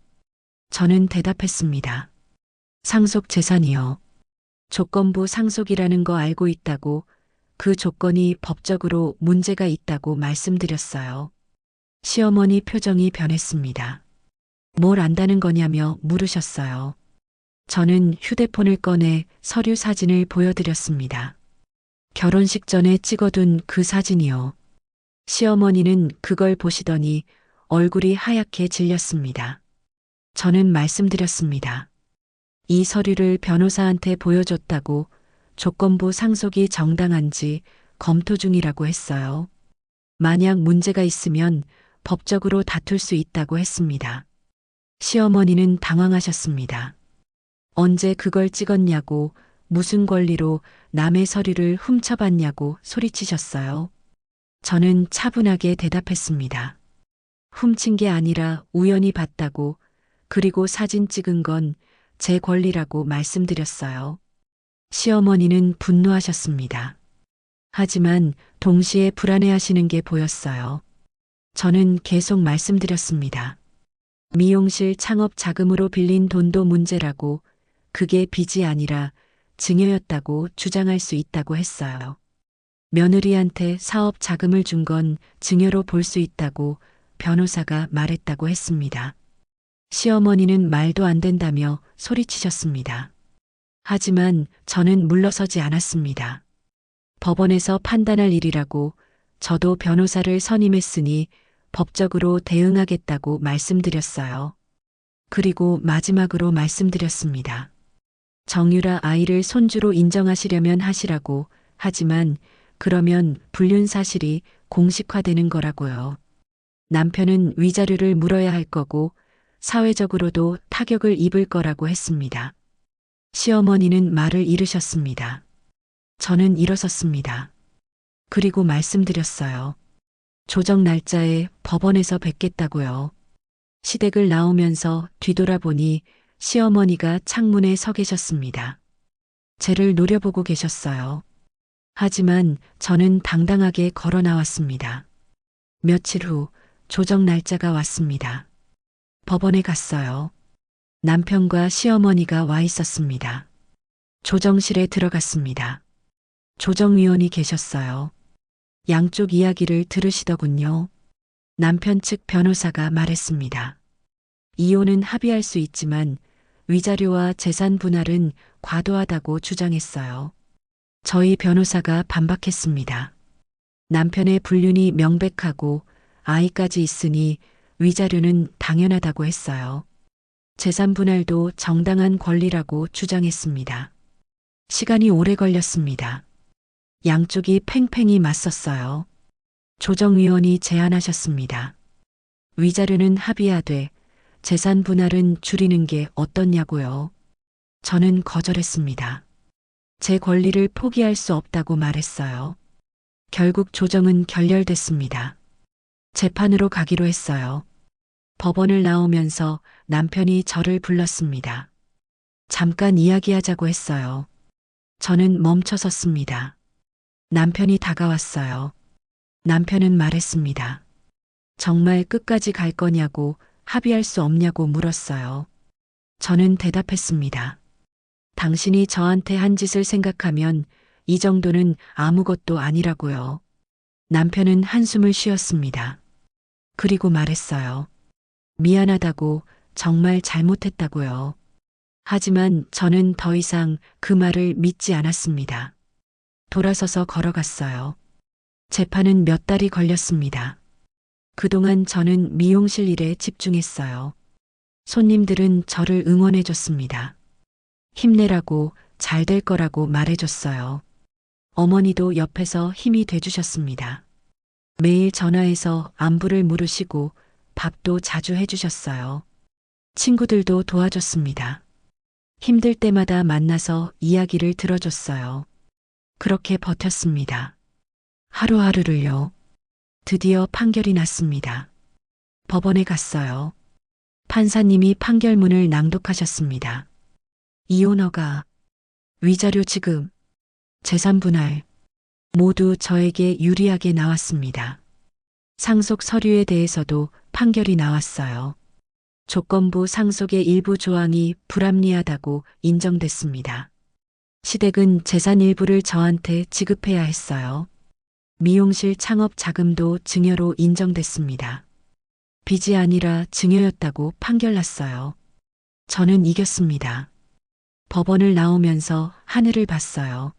저는 대답했습니다. 상속 재산이요. 조건부 상속이라는 거 알고 있다고, 그 조건이 법적으로 문제가 있다고 말씀드렸어요. 시어머니 표정이 변했습니다. 뭘 안다는 거냐며 물으셨어요. 저는 휴대폰을 꺼내 서류 사진을 보여드렸습니다. 결혼식 전에 찍어둔 그 사진이요. 시어머니는 그걸 보시더니 얼굴이 하얗게 질렸습니다. 저는 말씀드렸습니다. 이 서류를 변호사한테 보여줬다고, 조건부 상속이 정당한지 검토 중이라고 했어요. 만약 문제가 있으면 법적으로 다툴 수 있다고 했습니다. 시어머니는 당황하셨습니다. 언제 그걸 찍었냐고, 무슨 권리로 남의 서류를 훔쳐봤냐고 소리치셨어요. 저는 차분하게 대답했습니다. 훔친 게 아니라 우연히 봤다고, 그리고 사진 찍은 건 제 권리라고 말씀드렸어요. 시어머니는 분노하셨습니다. 하지만 동시에 불안해하시는 게 보였어요. 저는 계속 말씀드렸습니다. 미용실 창업 자금으로 빌린 돈도 문제라고, 그게 빚이 아니라 증여였다고 주장할 수 있다고 했어요. 며느리한테 사업 자금을 준 건 증여로 볼 수 있다고 변호사가 말했다고 했습니다. 시어머니는 말도 안 된다며 소리치셨습니다. 하지만 저는 물러서지 않았습니다. 법원에서 판단할 일이라고, 저도 변호사를 선임했으니 법적으로 대응하겠다고 말씀드렸어요. 그리고 마지막으로 말씀드렸습니다. 정유라 아이를 손주로 인정하시려면 하시라고, 하지만 그러면 불륜 사실이 공식화되는 거라고요. 남편은 위자료를 물어야 할 거고 사회적으로도 타격을 입을 거라고 했습니다. 시어머니는 말을 잃으셨습니다. 저는 일어섰습니다. 그리고 말씀드렸어요. 조정 날짜에 법원에서 뵙겠다고요. 시댁을 나오면서 뒤돌아보니 시어머니가 창문에 서 계셨습니다. 쟤를 노려보고 계셨어요. 하지만 저는 당당하게 걸어 나왔습니다. 며칠 후 조정 날짜가 왔습니다. 법원에 갔어요. 남편과 시어머니가 와 있었습니다. 조정실에 들어갔습니다. 조정위원이 계셨어요. 양쪽 이야기를 들으시더군요. 남편 측 변호사가 말했습니다. 이혼은 합의할 수 있지만 위자료와 재산 분할은 과도하다고 주장했어요. 저희 변호사가 반박했습니다. 남편의 불륜이 명백하고 아이까지 있으니 위자료는 당연하다고 했어요. 재산 분할도 정당한 권리라고 주장했습니다. 시간이 오래 걸렸습니다. 양쪽이 팽팽히 맞섰어요. 조정위원이 제안하셨습니다. 위자료는 합의하되 재산 분할은 줄이는 게 어떻냐고요. 저는 거절했습니다. 제 권리를 포기할 수 없다고 말했어요. 결국 조정은 결렬됐습니다. 재판으로 가기로 했어요. 법원을 나오면서 남편이 저를 불렀습니다. 잠깐 이야기하자고 했어요. 저는 멈춰섰습니다. 남편이 다가왔어요. 남편은 말했습니다. 정말 끝까지 갈 거냐고, 합의할 수 없냐고 물었어요. 저는 대답했습니다. 당신이 저한테 한 짓을 생각하면 이 정도는 아무것도 아니라고요. 남편은 한숨을 쉬었습니다. 그리고 말했어요. 미안하다고, 정말 잘못했다고요. 하지만 저는 더 이상 그 말을 믿지 않았습니다. 돌아서서 걸어갔어요. 재판은 몇 달이 걸렸습니다. 그동안 저는 미용실 일에 집중했어요. 손님들은 저를 응원해줬습니다. 힘내라고, 잘 될 거라고 말해줬어요. 어머니도 옆에서 힘이 돼주셨습니다. 매일 전화해서 안부를 물으시고 밥도 자주 해주셨어요. 친구들도 도와줬습니다. 힘들 때마다 만나서 이야기를 들어줬어요. 그렇게 버텼습니다. 하루하루를요. 드디어 판결이 났습니다. 법원에 갔어요. 판사님이 판결문을 낭독하셨습니다. 이혼 허가, 위자료 지급, 재산 분할, 모두 저에게 유리하게 나왔습니다. 상속 서류에 대해서도 판결이 나왔어요. 조건부 상속의 일부 조항이 불합리하다고 인정됐습니다. 시댁은 재산 일부를 저한테 지급해야 했어요. 미용실 창업 자금도 증여로 인정됐습니다. 빚이 아니라 증여였다고 판결 났어요. 저는 이겼습니다. 법원을 나오면서 하늘을 봤어요.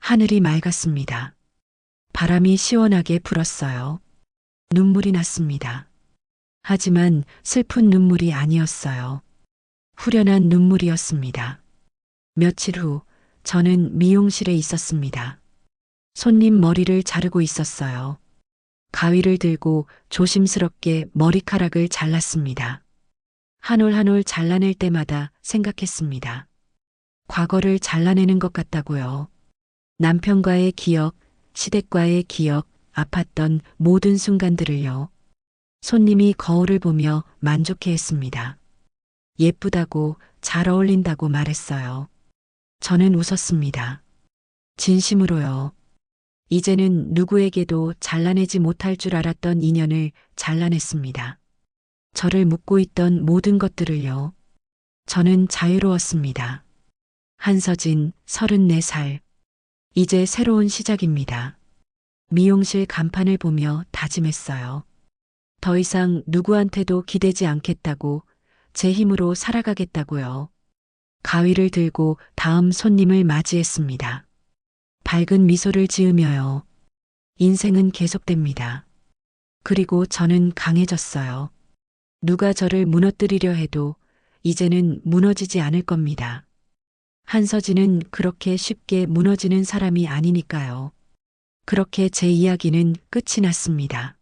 하늘이 맑았습니다. 바람이 시원하게 불었어요. 눈물이 났습니다. 하지만 슬픈 눈물이 아니었어요. 후련한 눈물이었습니다. 며칠 후 저는 미용실에 있었습니다. 손님 머리를 자르고 있었어요. 가위를 들고 조심스럽게 머리카락을 잘랐습니다. 한 올 한 올 잘라낼 때마다 생각했습니다. 과거를 잘라내는 것 같다고요. 남편과의 기억, 시댁과의 기억, 아팠던 모든 순간들을요. 손님이 거울을 보며 만족해 했습니다. 예쁘다고 잘 어울린다고 말했어요. 저는 웃었습니다. 진심으로요. 이제는 누구에게도 잘라내지 못할 줄 알았던 인연을 잘라냈습니다. 저를 묶고 있던 모든 것들을요. 저는 자유로웠습니다. 한서진, 34살. 이제 새로운 시작입니다. 미용실 간판을 보며 다짐했어요. 더 이상 누구한테도 기대지 않겠다고, 제 힘으로 살아가겠다고요. 가위를 들고 다음 손님을 맞이했습니다. 밝은 미소를 지으며요. 인생은 계속됩니다. 그리고 저는 강해졌어요. 누가 저를 무너뜨리려 해도 이제는 무너지지 않을 겁니다. 한서진은 그렇게 쉽게 무너지는 사람이 아니니까요. 그렇게 제 이야기는 끝이 났습니다.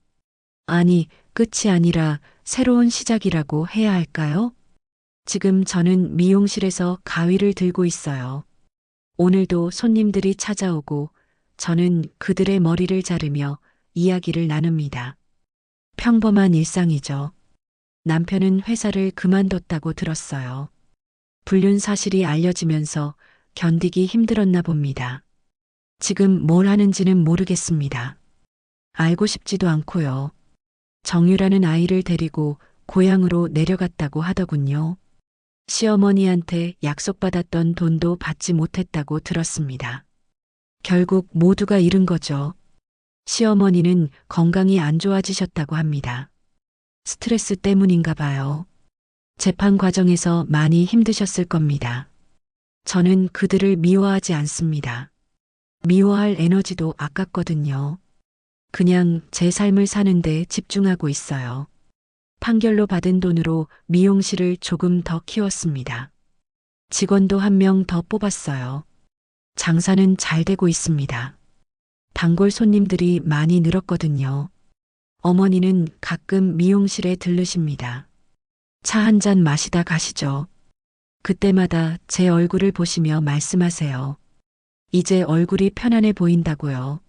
아니, 끝이 아니라 새로운 시작이라고 해야 할까요? 지금 저는 미용실에서 가위를 들고 있어요. 오늘도 손님들이 찾아오고 저는 그들의 머리를 자르며 이야기를 나눕니다. 평범한 일상이죠. 남편은 회사를 그만뒀다고 들었어요. 불륜 사실이 알려지면서 견디기 힘들었나 봅니다. 지금 뭘 하는지는 모르겠습니다. 알고 싶지도 않고요. 정유라는 아이를 데리고 고향으로 내려갔다고 하더군요. 시어머니한테 약속받았던 돈도 받지 못했다고 들었습니다. 결국 모두가 잃은 거죠. 시어머니는 건강이 안 좋아지셨다고 합니다. 스트레스 때문인가 봐요. 재판 과정에서 많이 힘드셨을 겁니다. 저는 그들을 미워하지 않습니다. 미워할 에너지도 아깝거든요. 그냥 제 삶을 사는데 집중하고 있어요. 판결로 받은 돈으로 미용실을 조금 더 키웠습니다. 직원도 한 명 더 뽑았어요. 장사는 잘 되고 있습니다. 단골 손님들이 많이 늘었거든요. 어머니는 가끔 미용실에 들르십니다. 차 한 잔 마시다 가시죠. 그때마다 제 얼굴을 보시며 말씀하세요. 이제 얼굴이 편안해 보인다고요.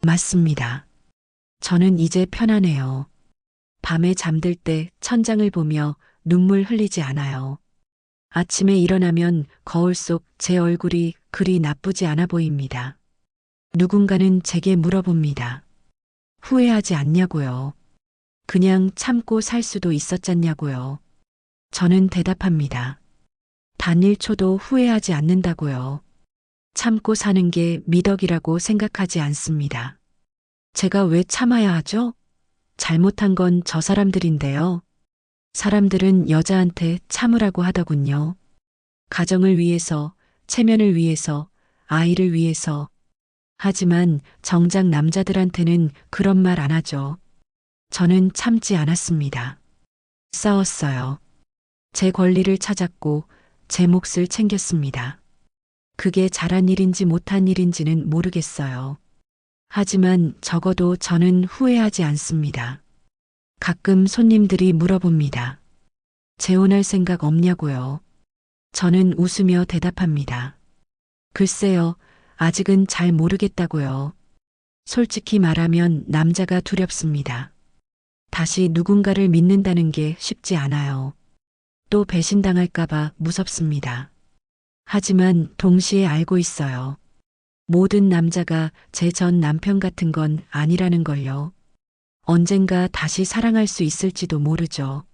맞습니다. 저는 이제 편안해요. 밤에 잠들 때 천장을 보며 눈물 흘리지 않아요. 아침에 일어나면 거울 속 제 얼굴이 그리 나쁘지 않아 보입니다. 누군가는 제게 물어봅니다. 후회하지 않냐고요. 그냥 참고 살 수도 있었잖냐고요. 저는 대답합니다. 단 1초도 후회하지 않는다고요. 참고 사는 게 미덕이라고 생각하지 않습니다. 제가 왜 참아야 하죠? 잘못한 건 저 사람들인데요. 사람들은 여자한테 참으라고 하더군요. 가정을 위해서, 체면을 위해서, 아이를 위해서. 하지만 정작 남자들한테는 그런 말 안 하죠. 저는 참지 않았습니다. 싸웠어요. 제 권리를 찾았고 제 몫을 챙겼습니다. 그게 잘한 일인지 못한 일인지는 모르겠어요. 하지만 적어도 저는 후회하지 않습니다. 가끔 손님들이 물어봅니다. 재혼할 생각 없냐고요. 저는 웃으며 대답합니다. 글쎄요, 아직은 잘 모르겠다고요. 솔직히 말하면 남자가 두렵습니다. 다시 누군가를 믿는다는 게 쉽지 않아요. 또 배신당할까봐 무섭습니다. 하지만 동시에 알고 있어요. 모든 남자가 제 전 남편 같은 건 아니라는 걸요. 언젠가 다시 사랑할 수 있을지도 모르죠.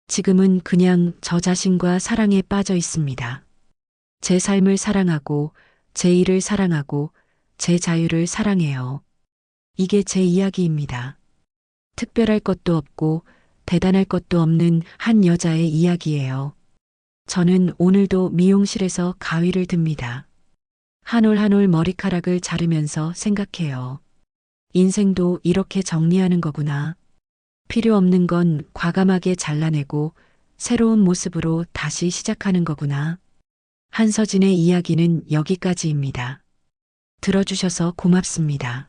지금은 그냥 저 자신과 사랑에 빠져 있습니다. 제 삶을 사랑하고, 제 일을 사랑하고, 제 자유를 사랑해요. 이게 제 이야기입니다. 특별할 것도 없고, 대단할 것도 없는 한 여자의 이야기예요. 저는 오늘도 미용실에서 가위를 듭니다. 한 올 한 올 머리카락을 자르면서 생각해요. 인생도 이렇게 정리하는 거구나. 필요 없는 건 과감하게 잘라내고 새로운 모습으로 다시 시작하는 거구나. 한서진의 이야기는 여기까지입니다. 들어주셔서 고맙습니다.